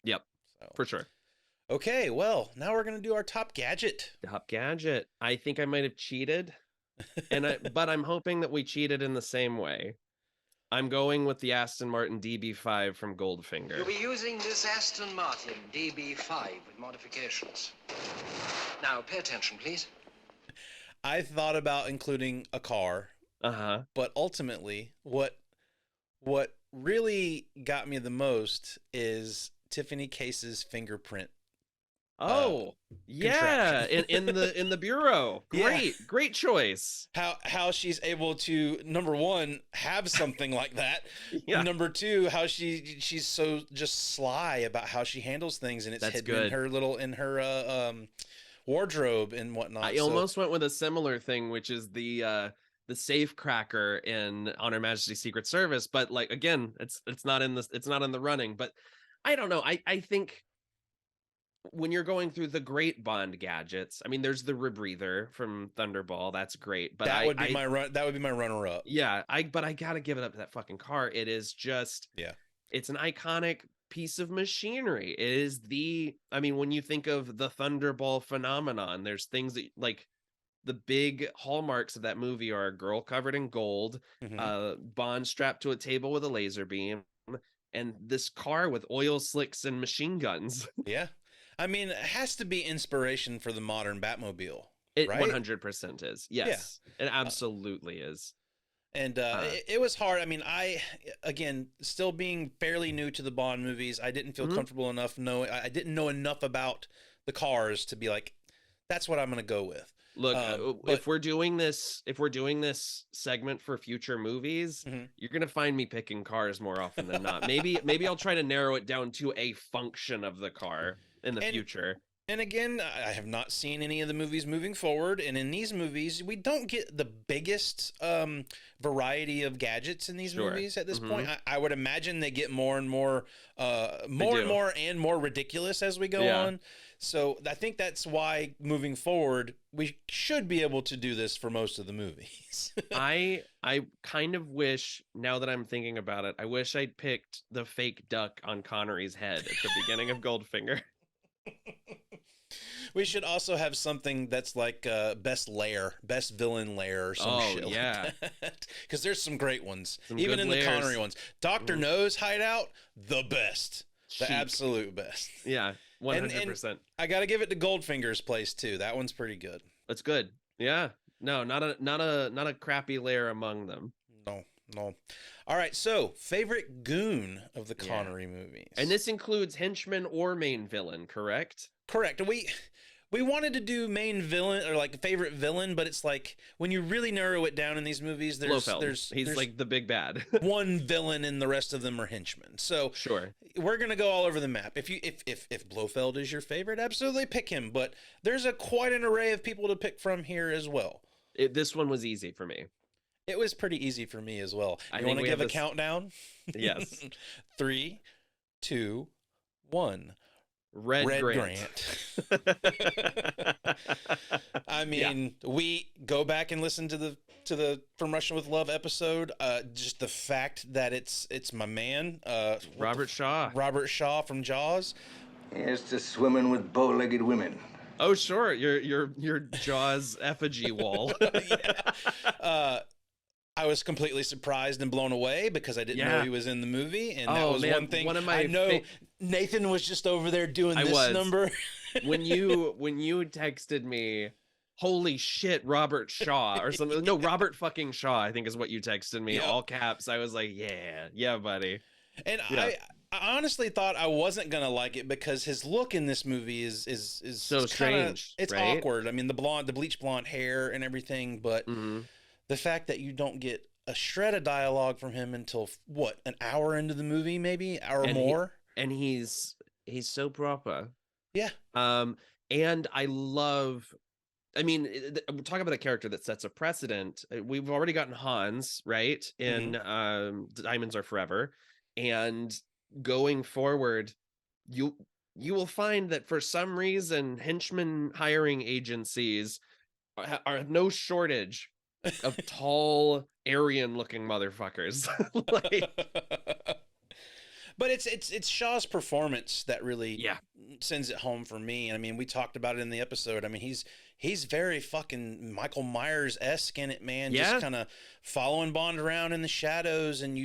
Yep. So. For sure. Okay, well, now we're gonna do our top gadget. Top gadget. I think I might have cheated, but I'm hoping that we cheated in the same way. I'm going with the Aston Martin DB5 from Goldfinger. You'll be using this Aston Martin DB5 with modifications. Now, pay attention, please. I thought about including a car, but ultimately, what really got me the most is Tiffany Case's fingerprint. Oh, yeah, in the bureau. Great choice. How she's able to, number one, have something like that. Yeah. Number two, how she's so just sly about how she handles things, and it's hidden in her wardrobe and whatnot. I almost went with a similar thing, which is the safe cracker on Her Majesty's Secret Service, but like again, it's not in the running. But I don't know. I think when you're going through the great Bond gadgets, I mean, there's the rebreather from Thunderball. That's great, but that would be my runner-up. Yeah, but I gotta give it up to that fucking car. It is just it's an iconic piece of machinery. It is when you think of the Thunderball phenomenon, there's things that like the big hallmarks of that movie are a girl covered in gold, Bond strapped to a table with a laser beam, and this car with oil slicks and machine guns. Yeah. I mean, it has to be inspiration for the modern Batmobile. It right? 100% is. Yes, it absolutely is. And it was hard. I mean, again, still being fairly new to the Bond movies, I didn't feel comfortable enough I didn't know enough about the cars to be like, that's what I'm going to go with. Look, if we're doing this segment for future movies, you're gonna find me picking cars more often than not. Maybe I'll try to narrow it down to a function of the car in the future. And again, I have not seen any of the movies moving forward, and in these movies, we don't get the biggest variety of gadgets in these movies at this point. I would imagine they get more and more ridiculous as we go on. So I think that's why moving forward, we should be able to do this for most of the movies. I kind of wish, now that I'm thinking about it, I wish I'd picked the fake duck on Connery's head at the beginning of Goldfinger. We should also have something that's like best villain lair or some shit like that. Because there's some great ones, even in the Connery ones. Dr. No's hideout, the best. The absolute best. Yeah, 100%. And I got to give it to Goldfinger's place too. That one's pretty good. That's good. Yeah. No, not a crappy lair among them. No. All right, so favorite goon of the Connery movies. And this includes henchman or main villain, correct? Correct. We wanted to do main villain or like favorite villain, but it's like when you really narrow it down in these movies, he's like the big bad. One villain and the rest of them are henchmen. So sure, we're gonna go all over the map. If Blofeld is your favorite, absolutely pick him. But there's quite an array of people to pick from here as well. This one was easy for me. It was pretty easy for me as well. You want to give a countdown? Yes. 3, 2, 1. Red Grant. I mean, we go back and listen to the From Russian with Love episode. Just the fact that it's my man, Robert Shaw from Jaws. Here's to swimming with bow-legged women. Oh sure, your Jaws effigy wall. I was completely surprised and blown away because I didn't know he was in the movie, and that was one thing. I know Nathan was just over there doing this number. when you texted me, holy shit, Robert Shaw or something. No, Robert fucking Shaw, I think is what you texted me, all caps. I was like, yeah, buddy. And I honestly thought I wasn't gonna like it because his look in this movie is so strange. It's awkward. I mean, the bleach blonde hair and everything, but the fact that you don't get a shred of dialogue from him until an hour into the movie, maybe more. And he's so proper. Yeah. And I love. I mean, we're talking about a character that sets a precedent. We've already gotten Hans right in Diamonds Are Forever, and going forward, you will find that for some reason henchman hiring agencies are no shortage of tall Aryan-looking motherfuckers. But it's Shaw's performance that really sends it home for me. I mean, we talked about it in the episode. I mean, he's very fucking Michael Myers-esque in it, man. Yeah. Just kind of following Bond around in the shadows, and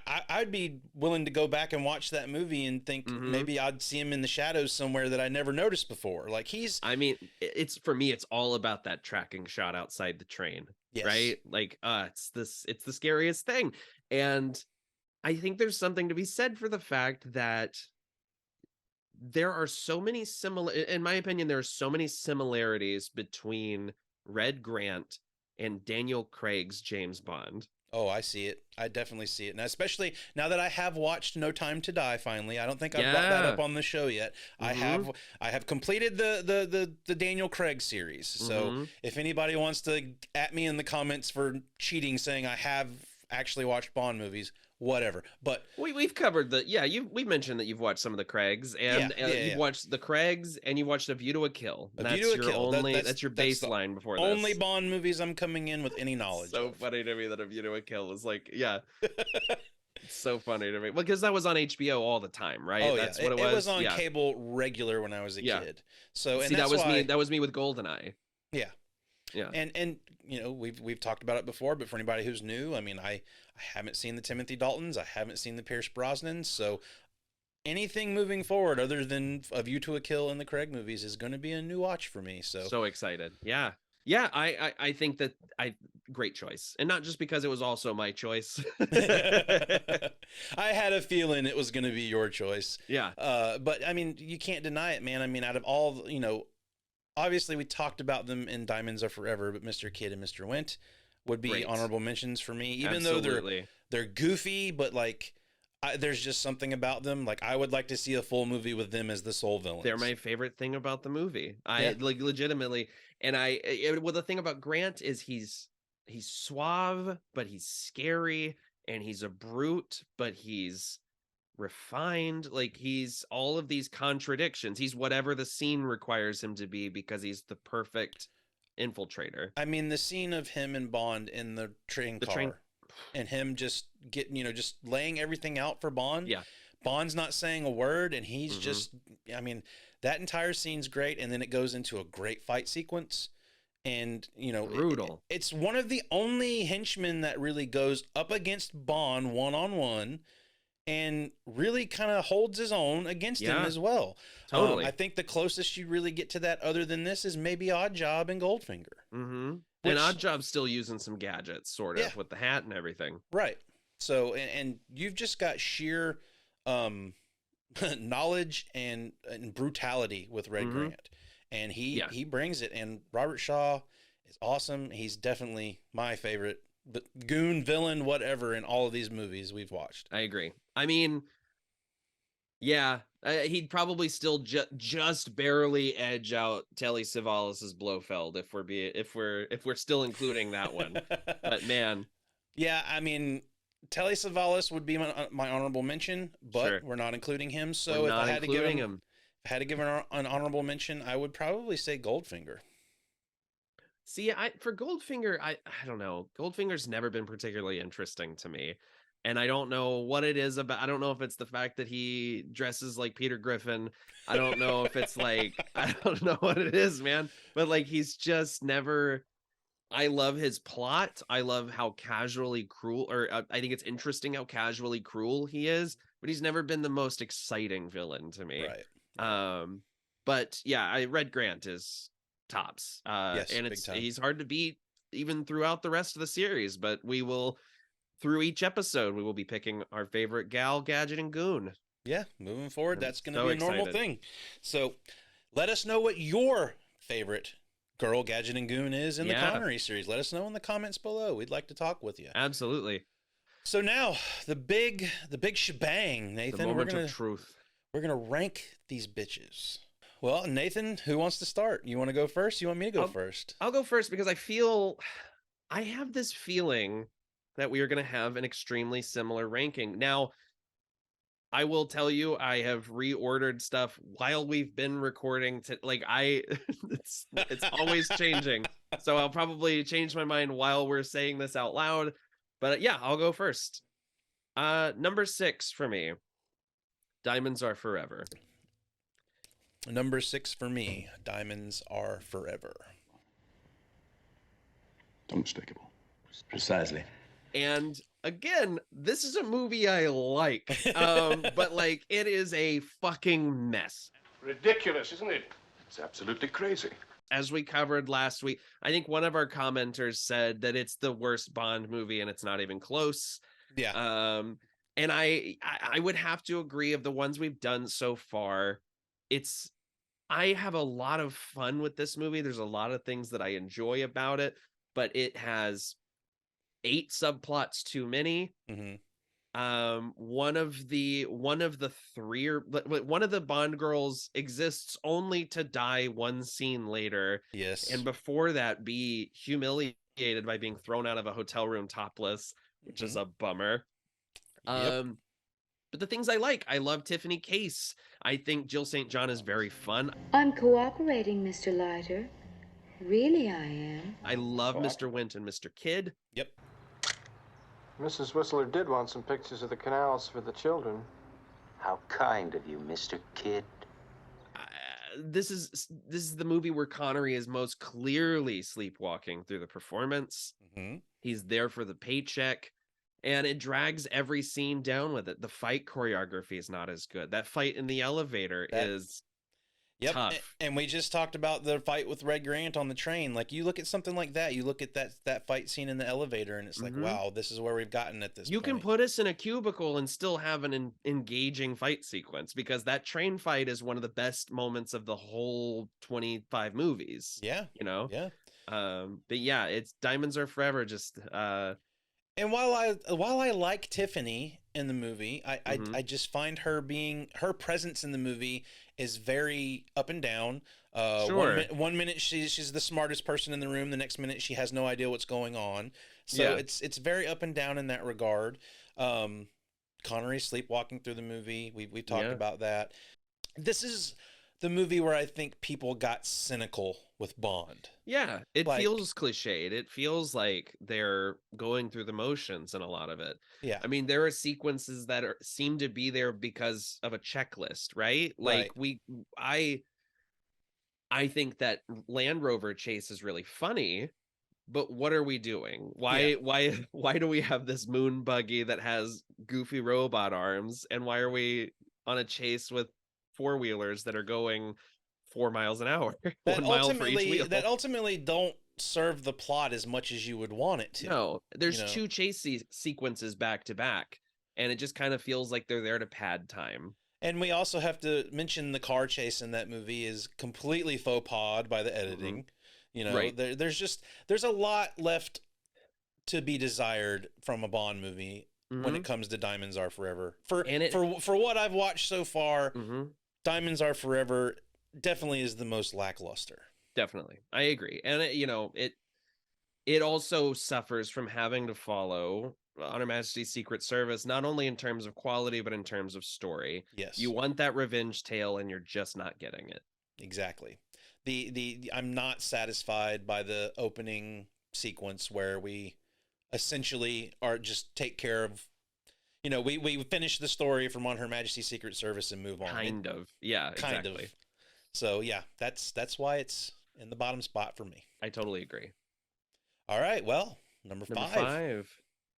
I'd be willing to go back and watch that movie and think maybe I'd see him in the shadows somewhere that I never noticed before. Like I mean, it's for me, it's all about that tracking shot outside the train, right? Like, it's the scariest thing. And I think there's something to be said for the fact that there are so many in my opinion, there are so many similarities between Red Grant and Daniel Craig's James Bond. Oh, I see it. I definitely see it. And especially now that I have watched No Time to Die finally. I don't think I've brought that up on the show yet. I have completed the Daniel Craig series. So if anybody wants to at me in the comments for cheating, saying I have actually watched Bond movies, whatever. But we've covered we mentioned that you've watched some of the Craigs, and you've watched the Craigs, and you watched A View to a Kill. That's your baseline before this. Only Bond movies I'm coming in with any knowledge. So funny to me that A View to a Kill is like, it's so funny to me. Well, because that was on HBO all the time, right? Oh, that's what it was. It was on cable regular when I was a kid. So and that was me with GoldenEye. Yeah. Yeah. And we've talked about it before, but for anybody who's new, I mean, I haven't seen the Timothy Daltons, I haven't seen the Pierce Brosnans, so anything moving forward other than A View to a Kill in the Craig movies is going to be a new watch for me. So excited. Yeah. I think that great choice, and not just because it was also my choice. I had a feeling it was going to be your choice. Yeah. But I mean, you can't deny it, man. I mean, out of all, obviously we talked about them in Diamonds Are Forever, but Mr. Kidd and Mr. Wint would be honorable mentions for me, even though they're goofy, but like there's just something about them. Like I would like to see a full movie with them as the sole villains. They're my favorite thing about the movie. I like legitimately, and the thing about Grant is he's suave, but he's scary, and he's a brute, but he's refined. Like he's all of these contradictions. He's whatever the scene requires him to be because he's the perfect infiltrator. I mean, the scene of him and Bond in the train car and him just getting, just laying everything out for Bond. Yeah. Bond's not saying a word, and he's just, I mean, that entire scene's great, and then it goes into a great fight sequence. And, you know, brutal. It's one of the only henchmen that really goes up against Bond one-on-one and really kind of holds his own against him as well. Totally. I think the closest you really get to that other than this is maybe Oddjob and Goldfinger. And Oddjob's still using some gadgets, sort of, with the hat and everything. Right. So, and you've just got sheer knowledge and brutality with Red Grant. And he brings it. And Robert Shaw is awesome. He's definitely my favorite goon, villain, whatever in all of these movies we've watched. I agree. I mean, yeah, he'd probably still just barely edge out Telly Savalas's Blofeld if we're still including that one. But man, yeah, I mean, Telly Savalas would be my honorable mention, but we're not including him. So if I had to give him. Had to give an honorable mention, I would probably say Goldfinger. See, for Goldfinger, I don't know. Goldfinger's never been particularly interesting to me. And I don't know what it is about. I don't know if it's the fact that he dresses like Peter Griffin. I don't know if it's like, I don't know what it is, man. But like, he's just never, I love his plot. I love how casually cruel, or I think it's interesting how casually cruel he is, but he's never been the most exciting villain to me. Right. But yeah, Red Grant is tops. Yes, and he's hard to beat even throughout the rest of the series, but we will, through each episode, we will be picking our favorite gal, gadget, and goon. Yeah, moving forward, that's going to be a normal thing. So let us know what your favorite girl, gadget, and goon is in the Connery series. Let us know in the comments below. We'd like to talk with you. Absolutely. So now the big shebang, Nathan. The moment of truth. We're going to rank these bitches. Well, Nathan, who wants to start? You want to go first? You want me to go first? I'll go first because I have this feeling that we are going to have an extremely similar ranking. Now, I will tell you, I have reordered stuff while we've been recording. It's always changing. So I'll probably change my mind while we're saying this out loud. But yeah, I'll go first. Number 6 for me. Diamonds Are Forever. Number 6 for me. Diamonds Are Forever. Unmistakable. Precisely. And again, this is a movie I like, but like it is a fucking mess. Ridiculous, isn't it? It's absolutely crazy. As we covered last week, I think one of our commenters said that it's the worst Bond movie, and it's not even close. Yeah. And I would have to agree. Of the ones we've done so far, I have a lot of fun with this movie. There's a lot of things that I enjoy about it, but it has 8 subplots too many. One of the Bond girls exists only to die one scene later. Yes. And before that be humiliated by being thrown out of a hotel room topless, which is a bummer. But the things I love Tiffany Case. I think Jill St. John is very fun. I'm cooperating, Mr. Leiter. Really, I am. I love Mr. Wint and Mr. Kidd. Yep. Mrs. Whistler did want some pictures of the canals for the children. How kind of you, Mr. Kidd. This is the movie where Connery is most clearly sleepwalking through the performance. He's there for the paycheck. And it drags every scene down with it. The fight choreography is not as good. That fight in the elevator is tough. And we just talked about the fight with Red Grant on the train. Like, you look at something like that, you look at that fight scene in the elevator, and it's like, wow, this is where we've gotten at this point. You can put us in a cubicle and still have an engaging fight sequence, because that train fight is one of the best moments of the whole 25 movies. Yeah. You know? Yeah. But yeah, it's Diamonds Are Forever. Just and while I like Tiffany in the movie, I just find her presence in the movie is very up and down. One minute she's the smartest person in the room, the next minute she has no idea what's going on. So it's very up and down in that regard. Connery sleepwalking through the movie. We talked about that. This is the movie where I think people got cynical with Bond. Yeah, it feels cliched. It feels like they're going through the motions in a lot of it. Yeah. I mean, there are sequences that seem to be there because of a checklist, right? Like I think that Land Rover chase is really funny, but what are we doing? Why do we have this moon buggy that has goofy robot arms, and why are we on a chase with four-wheelers that are going 4 miles an hour? 1 mile for each wheel. That ultimately don't serve the plot as much as you would want it to. No, there's two chase sequences back to back, and it just kind of feels like they're there to pad time. And we also have to mention the car chase in that movie is completely faux pas by the editing. Right. There's a lot left to be desired from a Bond movie when it comes to Diamonds Are Forever. For what I've watched so far, Diamonds Are Forever definitely is the most lackluster. Definitely, I agree, and it also suffers from having to follow On Her Majesty's Secret Service, not only in terms of quality but in terms of story. Yes, you want that revenge tale, and you're just not getting it. Exactly. I'm not satisfied by the opening sequence where we essentially are just take care of. We finish the story from On Her Majesty's Secret Service and move on. Kind of, yeah, kind exactly. of. So yeah, that's why it's in the bottom spot for me. I totally agree. All right, well, number five.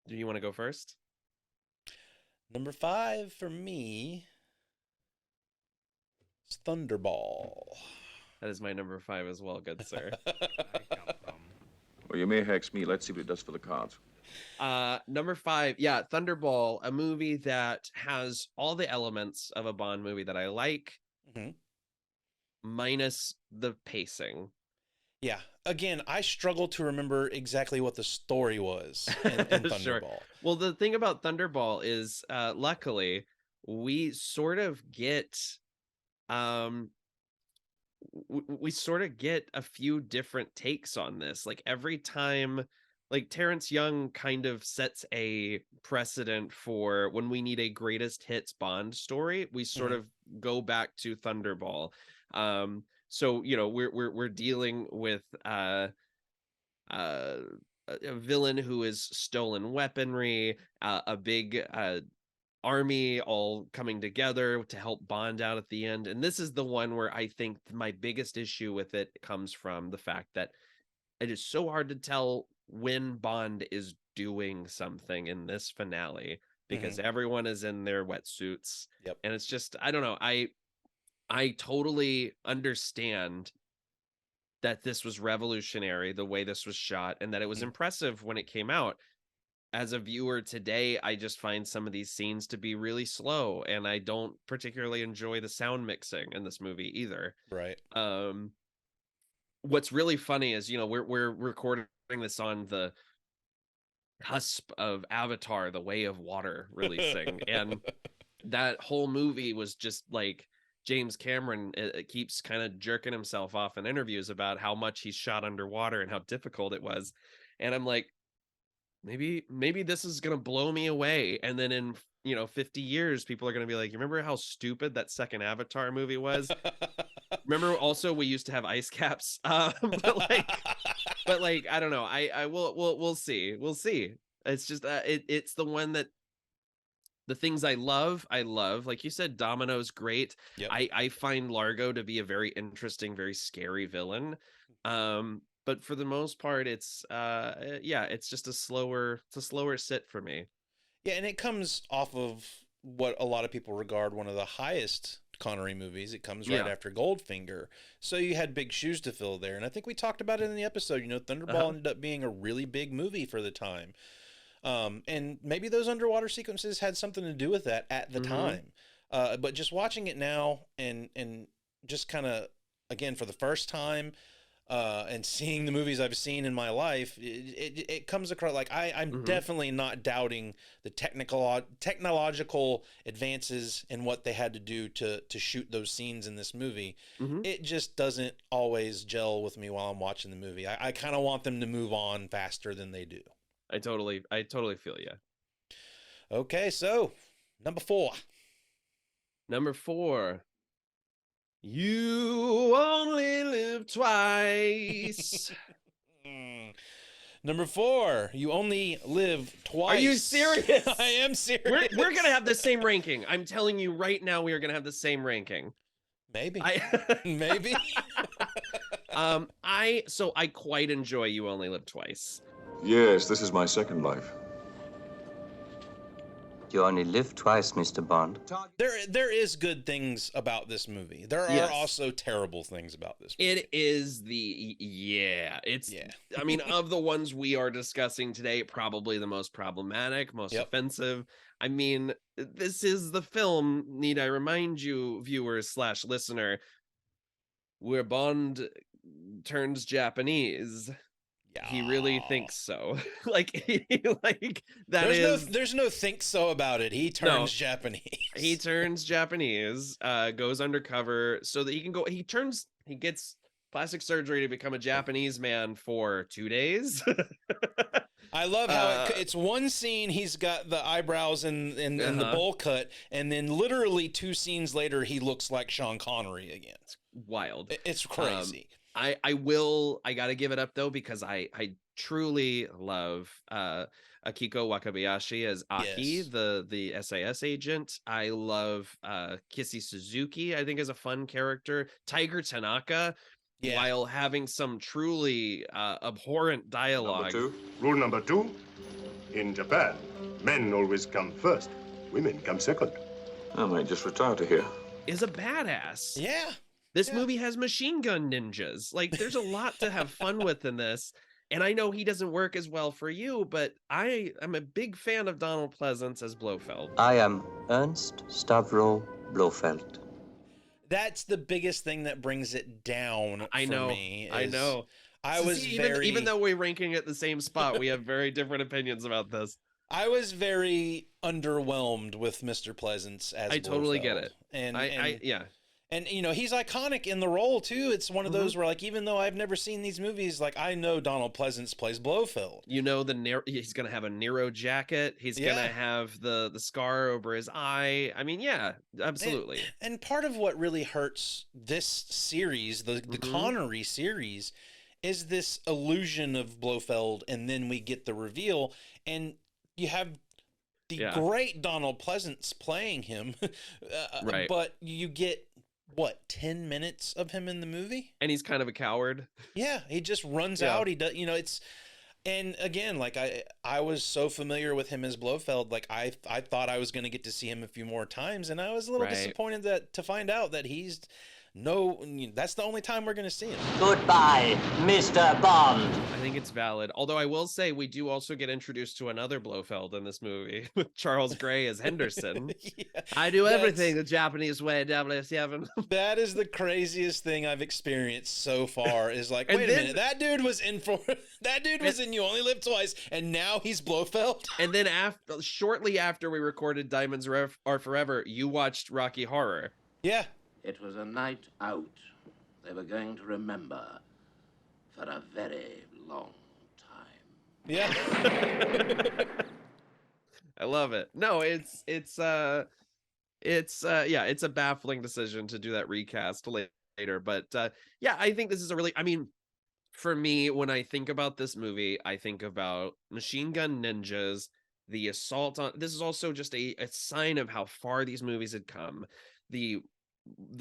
Do you want to go first? Number 5 for me is Thunderball. That is my number 5 as well, good sir. Well, you may hex me. Let's see what it does for the cards. Number 5, yeah, Thunderball, a movie that has all the elements of a Bond movie that I like, minus the pacing. Yeah. Again, I struggle to remember exactly what the story was in Thunderball. Sure. Well, the thing about Thunderball is, luckily, we sort of get, we sort of get a few different takes on this. Like every time, like Terrence Young kind of sets a precedent for when we need a greatest hits Bond story, we sort of go back to Thunderball. So we're dealing with a villain who is stolen weaponry, a big army all coming together to help Bond out at the end. And this is the one where I think my biggest issue with it comes from the fact that it is so hard to tell when Bond is doing something in this finale because everyone is in their wetsuits. Yep. And it's just, I don't know. I totally understand that this was revolutionary, the way this was shot, and that it was impressive when it came out. As a viewer today, I just find some of these scenes to be really slow, and I don't particularly enjoy the sound mixing in this movie either. Right. What's really funny is, we're recording this on the cusp of Avatar, The Way of Water releasing, and that whole movie was just like James Cameron keeps kind of jerking himself off in interviews about how much he's shot underwater and how difficult it was. And I'm like, maybe this is going to blow me away. And then in, 50 years, people are going to be like, you remember how stupid that second Avatar movie was? Remember also we used to have ice caps. But I don't know. We'll see. We'll see. It's just, it's the one that, the things I love, like you said, Domino's great. Yep. I find Largo to be a very interesting, very scary villain. But for the most part, it's just a slower sit for me. Yeah, and it comes off of what a lot of people regard one of the highest Connery movies. It comes right after Goldfinger. So you had big shoes to fill there. And I think we talked about it in the episode. Thunderball ended up being a really big movie for the time. And maybe those underwater sequences had something to do with that at the time. But just watching it now and just kind of, again, for the first time, and seeing the movies I've seen in my life, it comes across like I'm definitely not doubting the technological advances in what they had to do to shoot those scenes in this movie. It just doesn't always gel with me while I'm watching the movie. I kind of want them to move on faster than they do. I totally feel you. Okay, so number 4. You only live twice. Number 4, you only live twice. Are you serious? I am serious. We're going to have the same ranking. I'm telling you right now, we are going to have the same ranking. Maybe. Maybe. I quite enjoy You Only Live Twice. Yes, this is my second life. You only live twice, Mr. Bond. There is good things about this movie. There are also terrible things about this movie. It is I mean, of the ones we are discussing today, probably the most problematic, most offensive. I mean, this is the film, need I remind you, viewers / listener, where Bond turns Japanese. Yeah. He really thinks so. There's no think so about it. He turns Japanese. He turns Japanese, goes undercover so that he can go. He gets plastic surgery to become a Japanese man for 2 days. I love how it's one scene. He's got the eyebrows and the bowl cut, and then literally 2 scenes later, he looks like Sean Connery again. It's wild. It's crazy. I gotta give it up though, because I truly love Akiko Wakabayashi as Aki, the SAS agent. I love Kissy Suzuki, I think, is a fun character. Tiger Tanaka, while having some truly abhorrent dialogue. Rule number 2, in Japan, men always come first, women come second. I might just retire to here. Is a badass. Yeah. This movie has machine gun ninjas. Like, there's a lot to have fun with in this. And I know he doesn't work as well for you, but I am a big fan of Donald Pleasance as Blofeld. I am Ernst Stavro Blofeld. That's the biggest thing that brings it down for me. I know. Even though we're ranking it the same spot, we have very different opinions about this. I was very underwhelmed with Mr. Pleasance as Blofeld. Totally get it. And, you know, he's iconic in the role, too. It's one of those where, like, even though I've never seen these movies, like, I know Donald Pleasance plays Blofeld. You know, he's going to have a Nero jacket. He's going to have the scar over his eye. I mean, yeah, absolutely. And part of what really hurts this series, the Connery series, is this illusion of Blofeld, and then we get the reveal, and you have the great Donald Pleasance playing him, right? But you get 10 minutes of him in the movie, and he's kind of a coward. Yeah, he just runs out. He does, you know. And again, like I was so familiar with him as Blofeld, like I thought I was going to get to see him a few more times, and I was a little disappointed to find out that that's the only time we're going to see him. Goodbye, Mr. Bond. I think it's valid. Although I will say we do also get introduced to another Blofeld in this movie with Charles Gray as Henderson. I do everything the Japanese way, 007. That is the craziest thing I've experienced so far. Is like, wait a minute, that dude was in You Only Live Twice, and now he's Blofeld. And then shortly after we recorded Diamonds Are Forever, you watched Rocky Horror. Yeah. It was a night out they were going to remember for a very long time. Yeah. I love it. No, it's a baffling decision to do that recast later, but I think this is for me, when I think about this movie, I think about machine gun ninjas, the assault on. This is also just a sign of how far these movies had come. The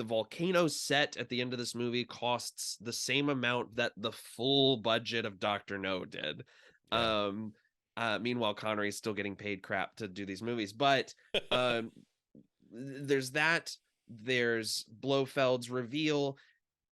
volcano set at the end of this movie costs the same amount that the full budget of Dr. No did. Yeah. Meanwhile, Connery's still getting paid crap to do these movies, but there's Blofeld's reveal,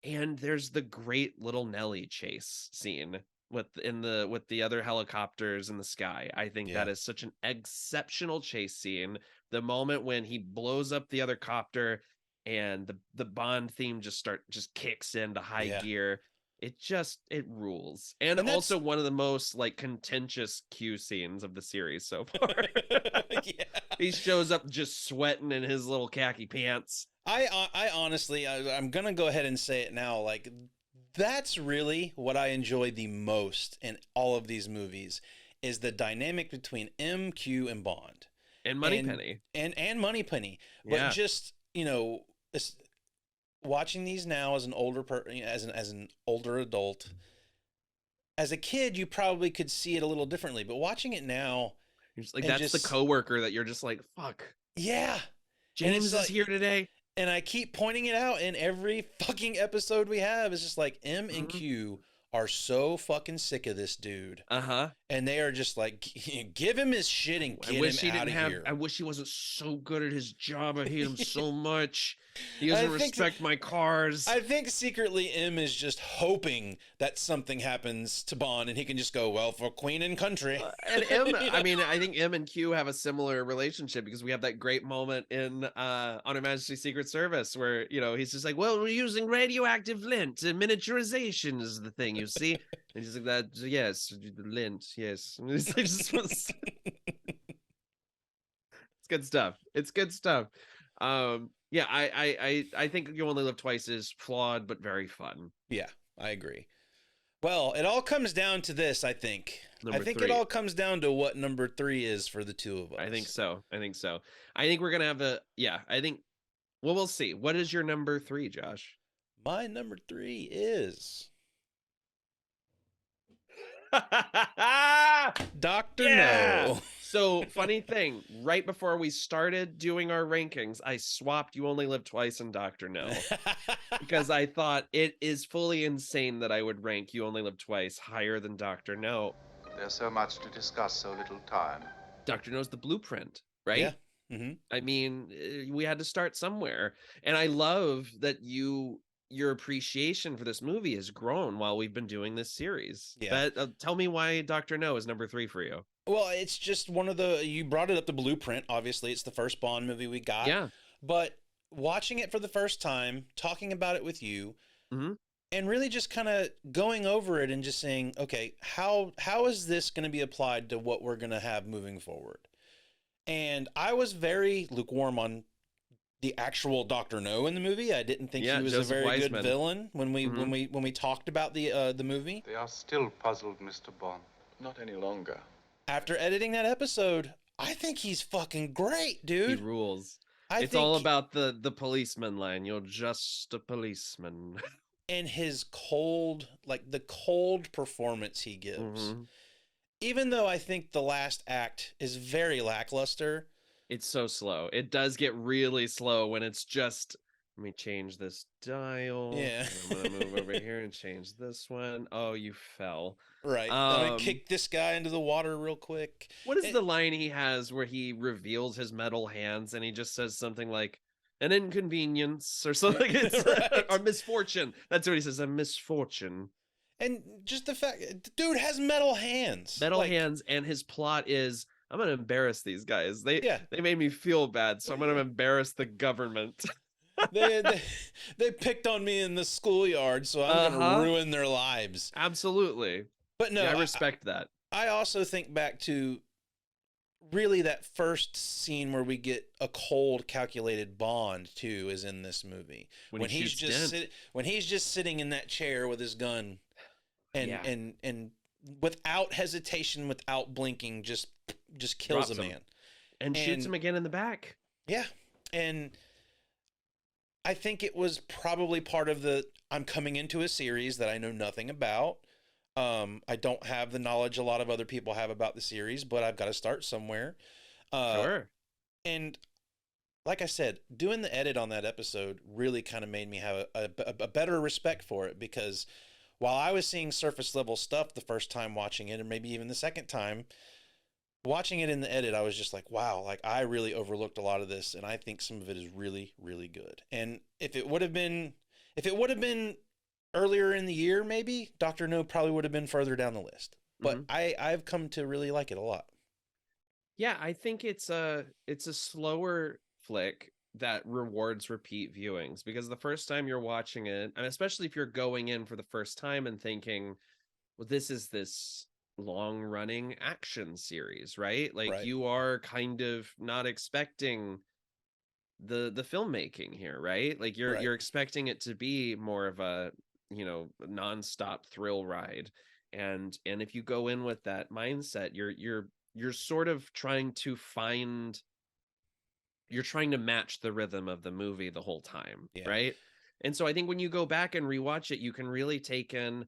and there's the great little Nelly chase scene with the other helicopters in the sky. I think that is such an exceptional chase scene. The moment when he blows up the other copter and the Bond theme just kicks into high gear. It rules. And also one of the most like contentious Q scenes of the series so far. He shows up just sweating in his little khaki pants. I honestly, I'm going to go ahead and say it now. Like, that's really what I enjoy the most in all of these movies is the dynamic between M, Q, and Bond. And Moneypenny. And Moneypenny. But just, you know, watching these now as an older as an older adult, as a kid, you probably could see it a little differently, but watching it now, you're just like, that's the coworker that you're just like, fuck. Yeah. James is here today. And I keep pointing it out in every fucking episode we have. It's just like M and Q are so fucking sick of this dude. And they are just like, give him his shit and get him out of here. I wish he wasn't so good at his job. I hate him so much. He doesn't respect my cars. I think secretly M is just hoping that something happens to Bond and he can just go, well, for Queen and country. And M, I mean, I think M and Q have a similar relationship because we have that great moment in On Her Majesty's Secret Service where, you know, he's just like, well, we're using radioactive lint and miniaturization is the thing, you see? And he's like, that, yes, lint, yes. It's good stuff. It's good stuff. Yeah, I think You Only Live Twice is flawed but very fun. Yeah, I agree. Well, it all comes down to this, I think. It all comes down to what number 3 is for the two of us. I think so. I think we're gonna have well, we'll see. What is your number 3, Josh? My number 3 is Dr. No. So, funny thing, right before we started doing our rankings, I swapped You Only Live Twice and Dr. No. Because I thought it is fully insane that I would rank You Only Live Twice higher than Dr. No. There's so much to discuss, so little time. Dr. No's the blueprint, right? Yeah. Mm-hmm. I mean, we had to start somewhere. And I love that your appreciation for this movie has grown while we've been doing this series. Yeah. But tell me why Dr. No is number 3 for you. Well, it's just you brought it up, the blueprint. Obviously, it's the first Bond movie we got. Yeah. But watching it for the first time, talking about it with you, and really just kind of going over it and just saying, okay, how is this going to be applied to what we're going to have moving forward? And I was very lukewarm on the actual Dr. No in the movie. I didn't think he was Joseph a very Weissman. good villain when we talked about the movie. They are still puzzled, Mr. Bond. Not any longer. After editing that episode, I think he's fucking great, dude. He rules. It's all about the policeman line. You're just a policeman. And his cold performance he gives. Even though I think the last act is very lackluster. It's so slow. It does get really slow when it's just, let me change this dial. Yeah. I'm going to move over here and change this one. Oh, you fell. Right. I'm going to kick this guy into the water real quick. What is the line he has where he reveals his metal hands and he just says something like, an inconvenience or something? Right. Or misfortune. That's what he says, a misfortune. And just the fact, the dude has metal hands. Metal hands, and his plot is, I'm going to embarrass these guys. They made me feel bad, so I'm going to embarrass the government. they picked on me in the schoolyard, so I'm going to ruin their lives. Absolutely. But no, I respect that. I also think back to really that first scene where we get a cold, calculated Bond too is in this movie. When he's just sitting in that chair with his gun, and without hesitation, without blinking, just kills a man and shoots him again in the back. Yeah, and I think it was probably part of I'm coming into a series that I know nothing about. I don't have the knowledge a lot of other people have about the series, but I've got to start somewhere. Sure. And like I said, doing the edit on that episode really kind of made me have a better respect for it, because while I was seeing surface level stuff the first time watching it, and maybe even the second time watching it in the edit, I was just like, wow, like I really overlooked a lot of this, and I think some of it is really, really good. And if it would have been earlier in the year, maybe Dr. No probably would have been further down the list. But I've come to really like it a lot. Yeah, I think it's a slower flick that rewards repeat viewings, because the first time you're watching it, and especially if you're going in for the first time and thinking, well, this is this long running action series, right? Like you are kind of not expecting the filmmaking here, right? Like you're expecting it to be more of a, nonstop thrill ride. And if you go in with that mindset, you're sort of trying to match the rhythm of the movie the whole time, right? And so I think when you go back and rewatch it, you can really take in,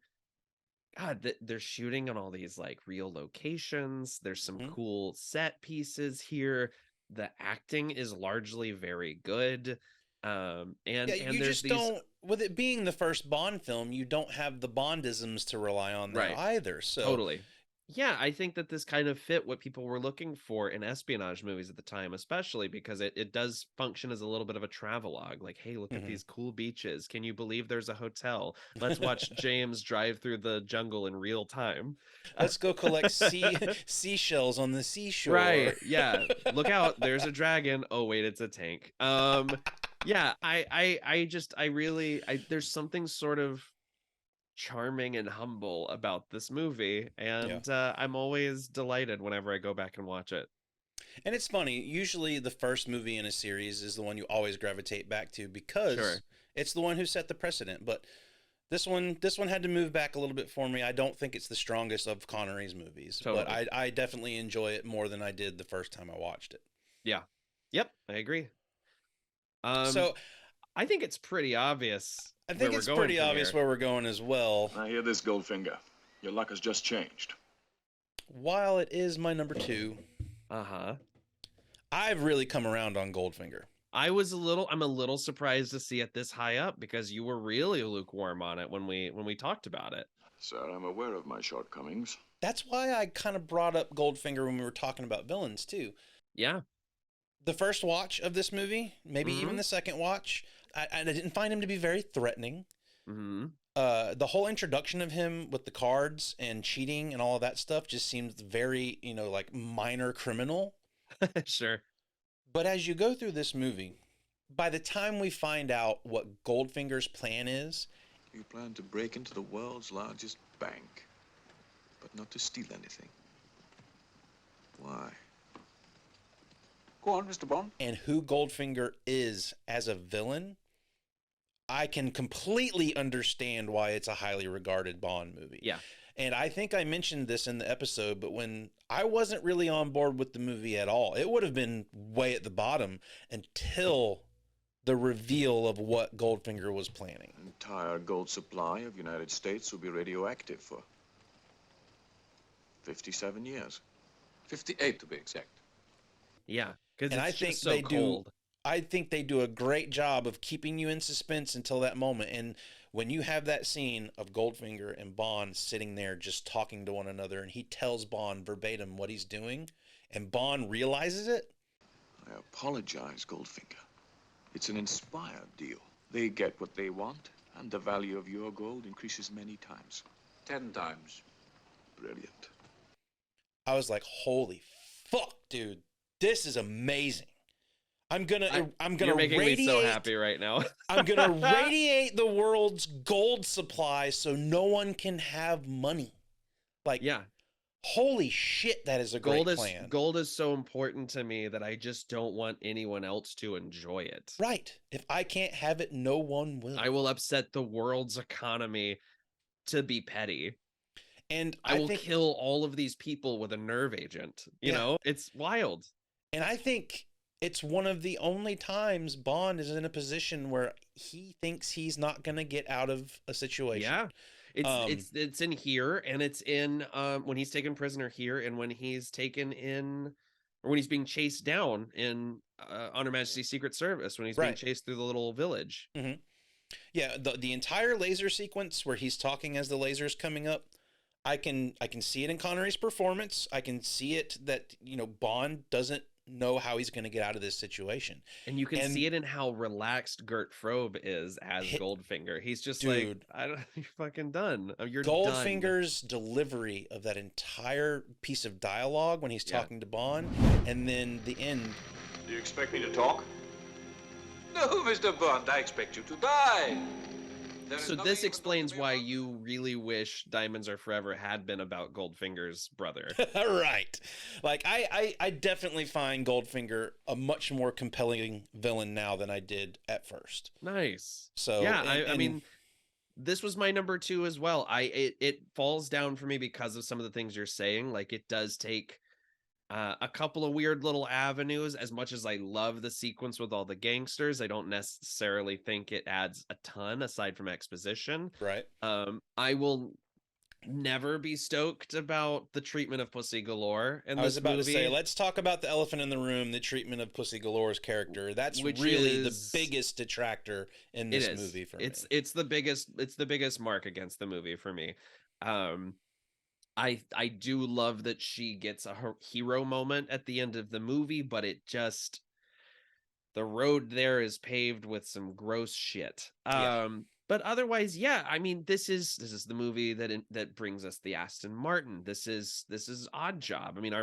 God, they're shooting on all these like real locations. There's some cool set pieces here. The acting is largely very good. And you there's just don't, with it being the first Bond film, you don't have the Bondisms to rely on there either. So totally. Yeah, I think that this kind of fit what people were looking for in espionage movies at the time, especially because it does function as a little bit of a travelogue. Like, hey, look at these cool beaches. Can you believe there's a hotel? Let's watch James drive through the jungle in real time. Let's go collect seashells on the seashore. Right. Yeah. Look out. There's a dragon. Oh, wait, it's a tank. Yeah, I really there's something sort of charming and humble about this movie, and I'm always delighted whenever I go back and watch it. And it's funny, usually the first movie in a series is the one you always gravitate back to because it's the one who set the precedent. But this one had to move back a little bit for me. I don't think it's the strongest of Connery's movies, but I definitely enjoy it more than I did the first time I watched it. Yeah. Yep, I agree. So I think it's pretty obvious. I think it's pretty obvious where we're going as well. I hear this, Goldfinger. Your luck has just changed. While it is my number 2, I've really come around on Goldfinger. I'm a little surprised to see it this high up because you were really lukewarm on it when we talked about it. Sir, I'm aware of my shortcomings. That's why I kind of brought up Goldfinger when we were talking about villains too. Yeah. The first watch of this movie, maybe even the second watch, I didn't find him to be very threatening. The whole introduction of him with the cards and cheating and all of that stuff just seems very, like minor criminal. Sure. But as you go through this movie, by the time we find out what Goldfinger's plan is... You plan to break into the world's largest bank, but not to steal anything. Why? Go on, Mr. Bond. And who Goldfinger is as a villain, I can completely understand why it's a highly regarded Bond movie. Yeah. And I think I mentioned this in the episode, but when I wasn't really on board with the movie at all, it would have been way at the bottom until the reveal of what Goldfinger was planning. The entire gold supply of the United States will be radioactive for 57 years. 58 to be exact. Yeah. And I think I think they do a great job of keeping you in suspense until that moment. And when you have that scene of Goldfinger and Bond sitting there just talking to one another, and he tells Bond verbatim what he's doing, and Bond realizes it. I apologize, Goldfinger. It's an inspired deal. They get what they want, and the value of your gold increases many times. 10 times. Brilliant. I was like, holy fuck, dude. This is amazing. I'm gonna You're making me so happy right now. I'm gonna radiate the world's gold supply so no one can have money. Like, yeah, holy shit, that is a great plan. Gold is so important to me that I just don't want anyone else to enjoy it. Right. If I can't have it, no one will. I will upset the world's economy to be petty. And I will kill all of these people with a nerve agent. You know, it's wild. And I think it's one of the only times Bond is in a position where he thinks he's not going to get out of a situation. Yeah. It's in here, and it's in when he's taken prisoner here, and when he's taken in, or when he's being chased down in On Her Majesty's Secret Service, when he's being chased through the little village. Mm-hmm. Yeah, the entire laser sequence where he's talking as the laser's coming up, I can see it in Connery's performance. I can see it that, Bond doesn't know how he's going to get out of this situation. And you can see it in how relaxed Gert Frobe is as Goldfinger. He's just like, you're fucking done. You're Goldfinger's delivery of that entire piece of dialogue when he's talking to Bond, and then the end. Do you expect me to talk? No, Mr. Bond, I expect you to die. So this explains why you really wish Diamonds Are Forever had been about Goldfinger's brother. Right. Like, I definitely find Goldfinger a much more compelling villain now than I did at first. Nice. So yeah, I mean, this was my number 2 as well. It falls down for me because of some of the things you're saying. Like, it does take A couple of weird little avenues. As much as I love the sequence with all the gangsters, I don't necessarily think it adds a ton aside from exposition. Right. I will never be stoked about the treatment of Pussy Galore in this movie. I was about to say, let's talk about the elephant in the room, the treatment of Pussy Galore's character. That's really the biggest detractor in this movie for me. It's the biggest mark against the movie for me. I do love that she gets a hero moment at the end of the movie, but it just, the road there is paved with some gross shit. But otherwise, yeah, I mean, this is the movie that brings us the Aston Martin. This is Odd Job. I mean,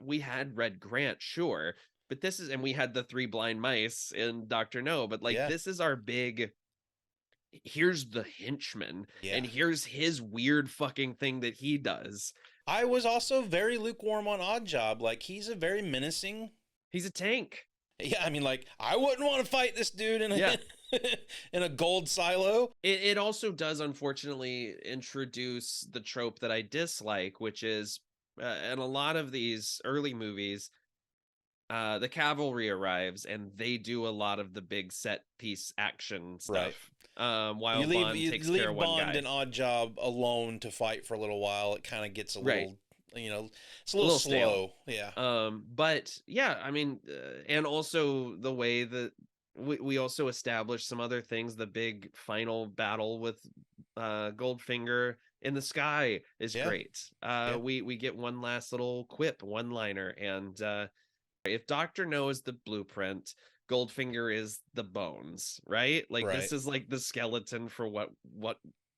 we had Red Grant, sure, but and we had the 3 blind mice in Dr. No, but this is our big, here's the henchman, and here's his weird fucking thing that he does. I was also very lukewarm on Odd Job. Like, he's a very menacing. He's a tank. Yeah, I mean, like, I wouldn't want to fight this dude in a gold silo. It also does, unfortunately, introduce the trope that I dislike, which is, in a lot of these early movies, the cavalry arrives and they do a lot of the big set piece action stuff. Right. While Bond takes care of one guy. Bond and Odd Job alone to fight for a little while. It kind of gets a little... it's a little slow. Yeah. But yeah, I mean, and also the way that we also established some other things. The big final battle with Goldfinger in the sky is great. We get one last little quip, one-liner, and if Dr. No is the blueprint, Goldfinger is the bones, right? This is like the skeleton for what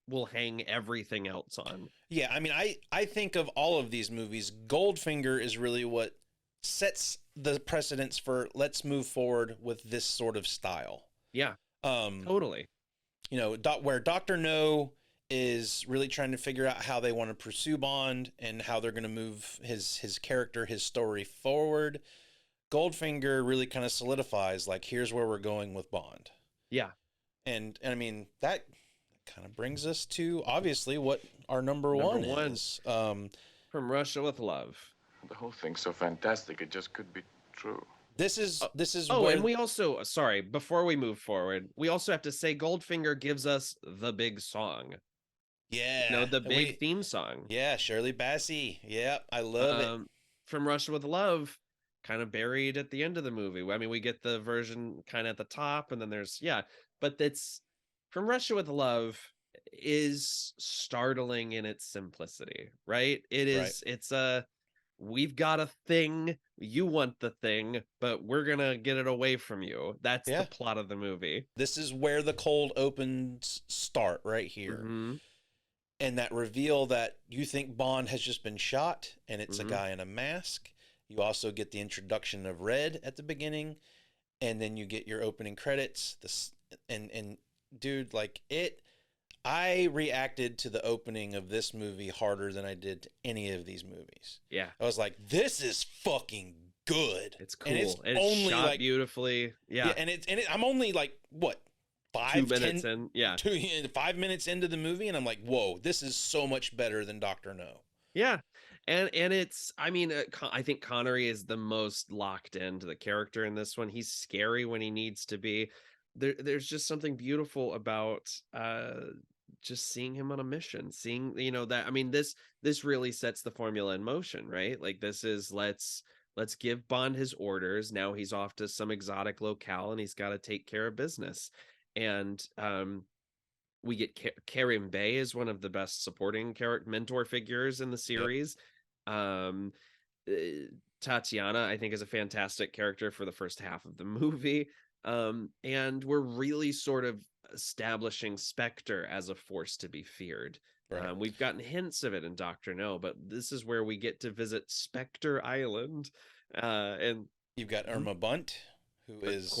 will hang everything else on. Yeah, I mean, I think of all of these movies, Goldfinger is really what sets the precedence for let's move forward with this sort of style. Yeah, totally. Where Dr. No is really trying to figure out how they want to pursue Bond and how they're going to move his character, his story forward. Goldfinger really kind of solidifies, like, here's where we're going with Bond. Yeah. And I mean, that kind of brings us to obviously what our number one is. From Russia with Love. The whole thing's so fantastic, it just could be true. This is and we also, sorry, before we move forward, we also have to say Goldfinger gives us the big song. Yeah. The big theme song. Yeah, Shirley Bassey. Yeah, I love it. From Russia with Love, kind of buried at the end of the movie. I mean, we get the version kind of at the top, and then there's, but that's From Russia with Love is startling in its simplicity, right? It is, it's we've got a thing, you want the thing, but we're gonna get it away from you. That's the plot of the movie. This is where the cold opens start, right here. Mm-hmm. And that reveal that you think Bond has just been shot, and it's a guy in a mask. You also get the introduction of Red at the beginning, and then you get your opening credits. And dude, like, I reacted to the opening of this movie harder than I did to any of these movies. Yeah. I was like, this is fucking good. It's cool. And it's only shot beautifully. Yeah. And I'm only like, what, 5 minutes in? 5 minutes into the movie, and I'm like, whoa, this is so much better than Dr. No. Yeah. And it's, I mean, I think Connery is the most locked into the character in this one. He's scary when he needs to be. There's just something beautiful about just seeing him on a mission, seeing, that, I mean, this really sets the formula in motion, right? Like, this is, let's give Bond his orders. Now he's off to some exotic locale and he's got to take care of business. And we get Karim Bey is one of the best supporting mentor figures in the series. Tatiana, I think, is a fantastic character for the first half of the movie. And we're really sort of establishing Spectre as a force to be feared. Right. We've gotten hints of it in Dr. No, but this is where we get to visit Spectre Island. And you've got Irma Bunt, who is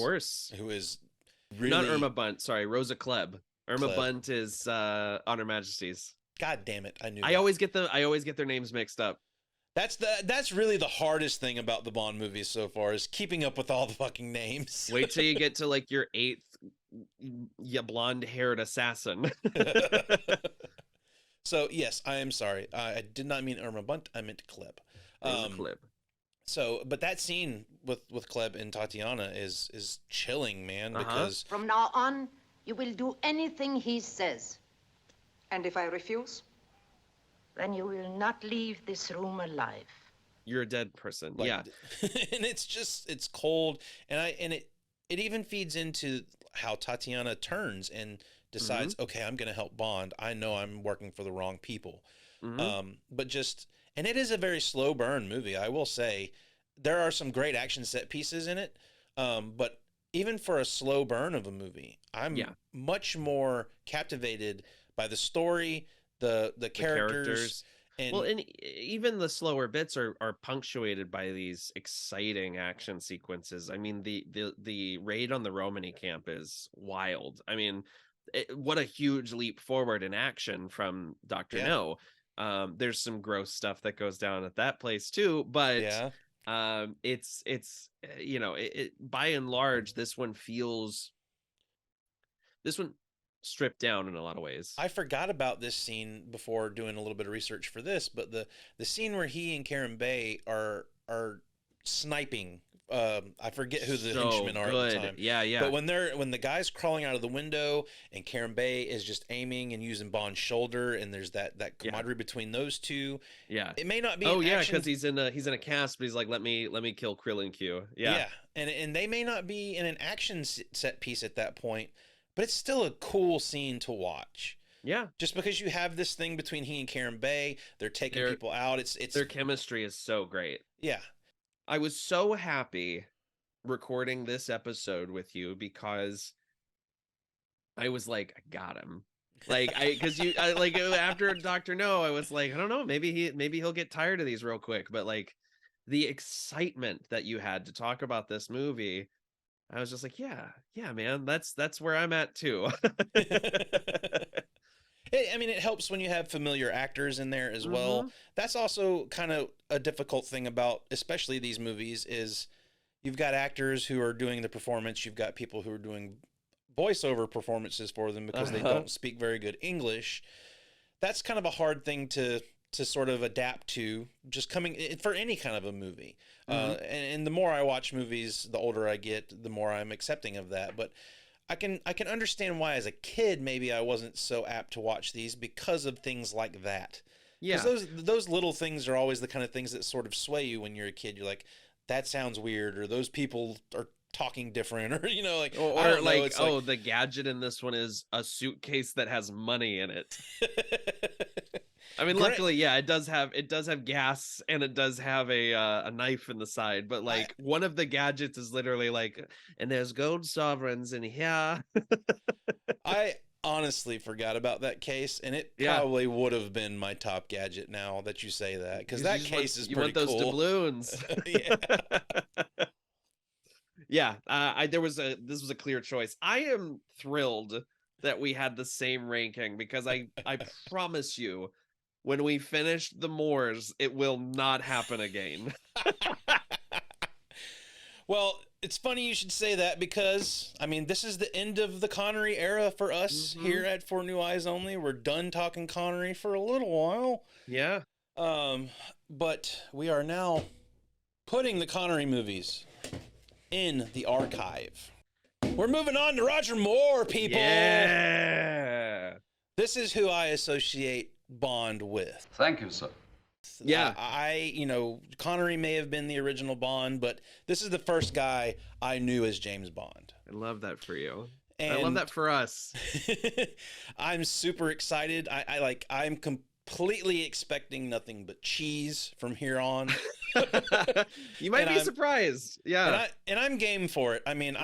really... Not Irma Bunt, sorry, Rosa Klebb. Irma Bunt is On Her Majesty's. God damn it, I knew. I always get their names mixed up. That's really the hardest thing about the Bond movies so far, is keeping up with all the fucking names. Wait till you get to like your 8th blonde-haired assassin. So yes, I am sorry. I did not mean Irma Bunt. I meant Klebb. Klebb. So, but that scene with Kleb and Tatiana is chilling, man, because From now on, you will do anything he says. And if I refuse? Then you will not leave this room alive. You're a dead person. Like, yeah. And it's cold, and it even feeds into how Tatiana turns and decides, okay, I'm going to help Bond. I know I'm working for the wrong people. But just, and it is a very slow burn movie. I will say there are some great action set pieces in it. But even for a slow burn of a movie, I'm much more captivated by the story, the characters. And well, and even the slower bits are punctuated by these exciting action sequences. I mean, the raid on the Romani camp is wild. I mean, what a huge leap forward in action from Dr. No. There's some gross stuff that goes down at that place too, but it's you know, it by and large, this one stripped down in a lot of ways. I forgot about this scene before doing a little bit of research for this, but the scene where he and Karen Bay are sniping, I forget who the henchmen are at the time. Yeah. But when the guy's crawling out of the window and Karen Bay is just aiming and using Bond's shoulder, and there's that camaraderie between those two. Yeah. It may not be because he's in a cast, but he's like, let me kill Krillin Q. Yeah. And they may not be in an action set piece at that point, but it's still a cool scene to watch. Yeah. Just because you have this thing between he and Karen Bay, they're taking people out. It's their chemistry is so great. Yeah. I was so happy recording this episode with you because I was like, I got him. Like after Dr. No, I was like, I don't know, maybe he'll get tired of these real quick, but like the excitement that you had to talk about this movie, I was just like, yeah, man, that's where I'm at too. I mean, it helps when you have familiar actors in there as well. That's also kind of a difficult thing about, especially these movies, is you've got actors who are doing the performance. You've got people who are doing voiceover performances for them because they don't speak very good English. That's kind of a hard thing to sort of adapt to, just coming for any kind of a movie. And the more I watch movies, the older I get, the more I'm accepting of that. But I can understand why as a kid maybe I wasn't so apt to watch these because of things like that. Yeah. Because those little things are always the kind of things that sort of sway you when you're a kid. You're like, that sounds weird, or those people are talking different, or you know, like, or like, oh, the gadget in this one is a suitcase that has money in it. I mean, luckily, yeah, it does have gas, and it does have a knife in the side, but like one of the gadgets is literally like, and there's gold sovereigns in here. I honestly forgot about that case, and it probably would have been my top gadget now that you say that, because that case is pretty cool. You want those doubloons. Yeah. This was a clear choice. I am thrilled that we had the same ranking, because I promise you, when we finish the Moors, it will not happen again. Well, it's funny you should say that, because, I mean, this is the end of the Connery era for us here at For New Eyes Only. We're done talking Connery for a little while. Yeah. But we are now putting the Connery movies in the archive. We're moving on to Roger Moore, people. Yeah. This is who I associate Bond with. Thank you, sir. Yeah. Connery may have been the original Bond, but this is the first guy I knew as James Bond. I love that for you. And I love that for us. I'm super excited. I'm completely expecting nothing but cheese from here on. You might be surprised. Yeah. And I'm game for it. I mean,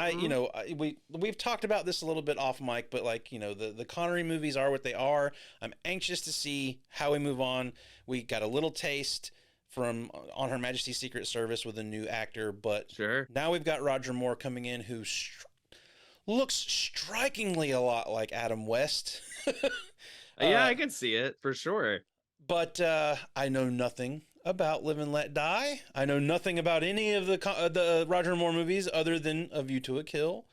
we've talked about this a little bit off mic, but the Connery movies are what they are. I'm anxious to see how we move on. We got a little taste from On Her Majesty's Secret Service with a new actor, but now we've got Roger Moore coming in, who looks strikingly a lot like Adam West. Yeah, I can see it for sure. But I know nothing about Live and Let Die. I know nothing about any of the Roger Moore movies other than A View to a Kill.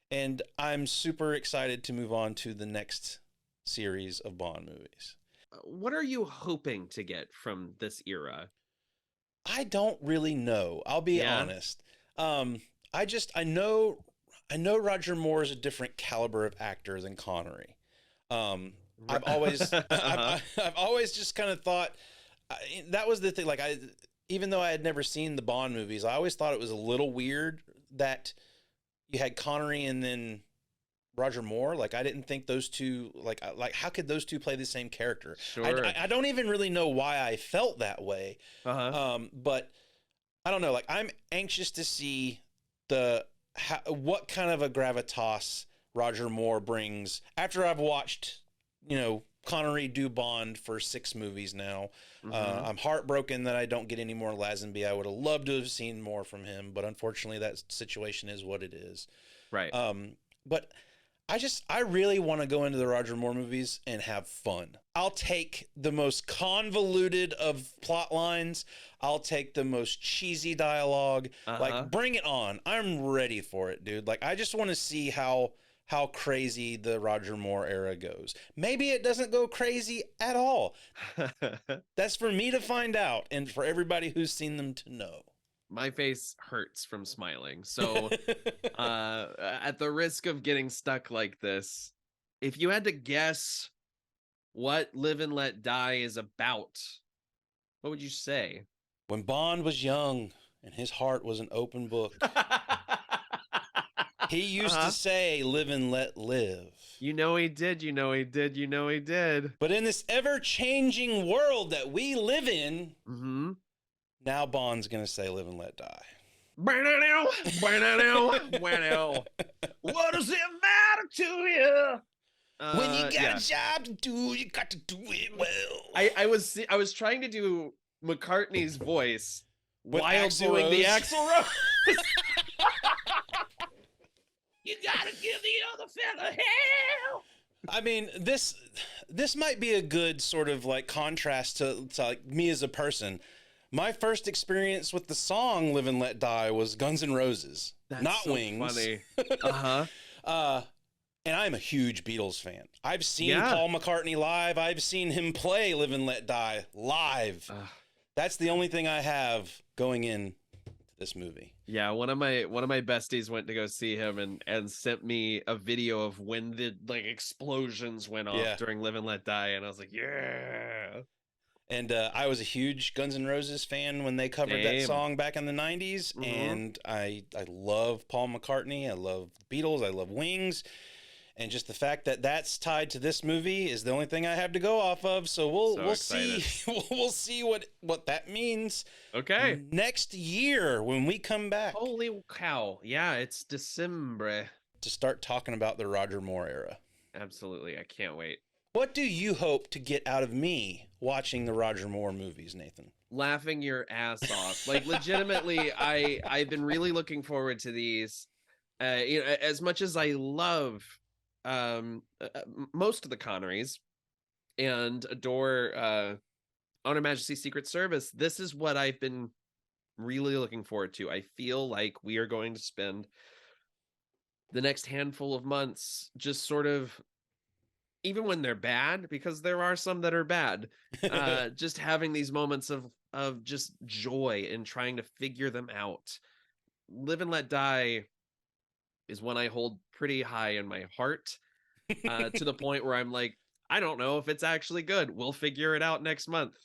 And I'm super excited to move on to the next series of Bond movies. What are you hoping to get from this era? I don't really know. I'll be honest. I know Roger Moore is a different caliber of actor than Connery. I've always just kind of thought that was the thing. Like even though I had never seen the Bond movies, I always thought it was a little weird that you had Connery and then Roger Moore. Like I didn't think those two, like how could those two play the same character? Sure. I don't even really know why I felt that way. But I don't know. Like I'm anxious to see what kind of a gravitas Roger Moore brings after I've watched, Connery do Bond for 6 movies now. I'm heartbroken that I don't get any more Lazenby. I would have loved to have seen more from him, but unfortunately that situation is what it is. Right. But I really want to go into the Roger Moore movies and have fun. I'll take the most convoluted of plot lines. I'll take the most cheesy dialogue. Like, bring it on. I'm ready for it, dude. Like, I just want to see how crazy the Roger Moore era goes. Maybe it doesn't go crazy at all. That's for me to find out and for everybody who's seen them to know. My face hurts from smiling. So at the risk of getting stuck like this, if you had to guess what Live and Let Die is about, what would you say? When Bond was young and his heart was an open book, he used to say, live and let live. He did. He did. But in this ever-changing world that we live in, now Bond's going to say, live and let die. What does it matter to you? When you got a job to do, you got to do it well. I was trying to do McCartney's voice while Axl doing Rose. the Axl Rose. You gotta give the other fella hell. I mean, this might be a good sort of like contrast to like me as a person. My first experience with the song "Live and Let Die" was Guns N' Roses, not so Wings. Funny. And I'm a huge Beatles fan. I've seen Paul McCartney live. I've seen him play "Live and Let Die" live. That's the only thing I have going in this movie. Yeah, one of my besties went to go see him and sent me a video of when the explosions went off during Live and Let Die, and I was like, yeah. And I was a huge Guns N' Roses fan when they covered that song back in the 90s, and I love Paul McCartney, I love the Beatles, I love Wings, and just the fact that that's tied to this movie is the only thing I have to go off of. So we'll see we'll see what that means. Okay. Next year when we come back. Holy cow. Yeah, it's December. To start talking about the Roger Moore era. Absolutely. I can't wait. What do you hope to get out of me watching the Roger Moore movies, Nathan? Laughing your ass off. Like legitimately, I've been really looking forward to these. As much as I love most of the Connerys and adore On Her Majesty's Secret Service, this is what I've been really looking forward to. I feel like we are going to spend the next handful of months just sort of, even when they're bad, because there are some that are bad, just having these moments of just joy and trying to figure them out. Live and Let Die is one I hold pretty high in my heart, to the point where I'm like, I don't know if it's actually good. We'll figure it out next month.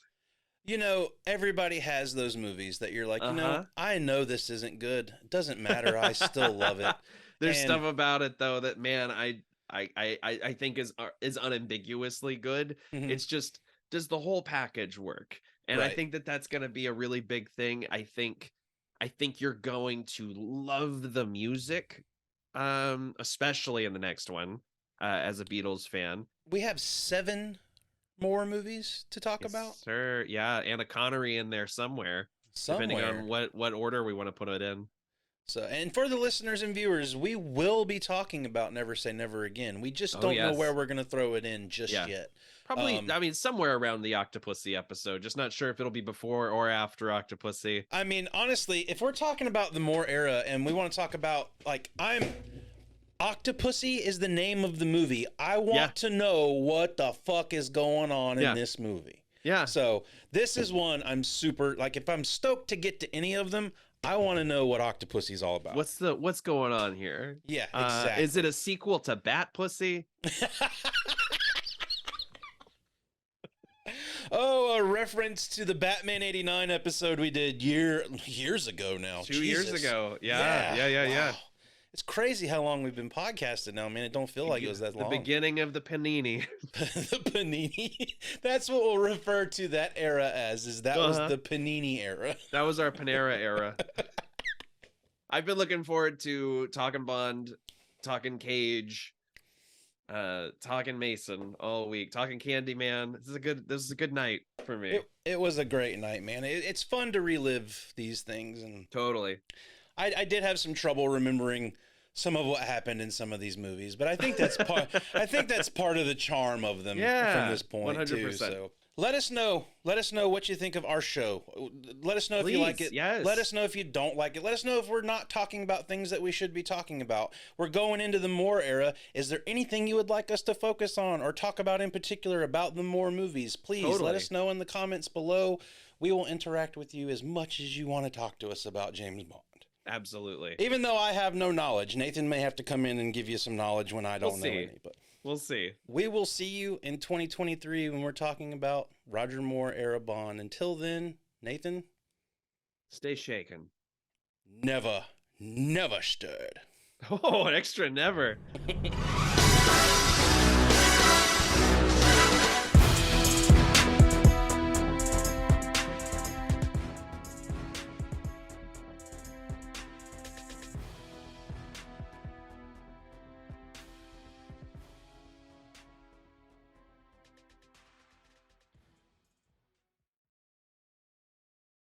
Everybody has those movies that you're like, I know this isn't good. It doesn't matter. I still love it. There's stuff about it though that, man, I think is unambiguously good. It's just, does the whole package work? And right. I think that's going to be a really big thing. I think you're going to love the music, especially in the next one, as a Beatles fan. We have 7 more movies to talk about. Sure. Yeah. And a Connery in there somewhere. Depending on what order we want to put it in. So, and for the listeners and viewers, we will be talking about Never Say Never Again. We just don't know where we're going to throw it in just yet. Probably, I mean, somewhere around the Octopussy episode. Just not sure if it'll be before or after Octopussy. I mean, honestly, if we're talking about the Moore era and we want to talk about, Octopussy is the name of the movie. I want to know what the fuck is going on in this movie. Yeah. So this is one I'm super, like, if I'm stoked to get to any of them, I want to know what Octopussy's all about. What's going on here? Yeah, exactly. Is it a sequel to Bat Pussy? Oh, a reference to the Batman '89 episode we did years ago now. 2 years ago. Yeah. Wow. It's crazy how long we've been podcasting now, man. It don't feel like it was that long. The beginning of the Panini. The Panini. That's what we'll refer to that era as, is that was the Panini era. That was our Panera era. I've been looking forward to talking Bond, talking Cage, talking Mason all week, talking Candyman. This is a good night for me. It was a great night, man. It's fun to relive these things, and totally. I did have some trouble remembering some of what happened in some of these movies, but I think that's part. I think that's part of the charm of them from this point 100%. Too. So let us know what you think of our show. Let us know if you like it. Yes. Let us know if you don't like it. Let us know if we're not talking about things that we should be talking about. We're going into the Moore era. Is there anything you would like us to focus on or talk about in particular about the Moore movies? Please let us know in the comments below. We will interact with you as much as you want to talk to us about James Bond. Absolutely. Even though I have no knowledge, Nathan may have to come in and give you some knowledge when I don't know any. But we'll see. We will see you in 2023 when we're talking about Roger Moore era Bond. Until then, Nathan, stay shaken. Never stirred. Oh, an extra never.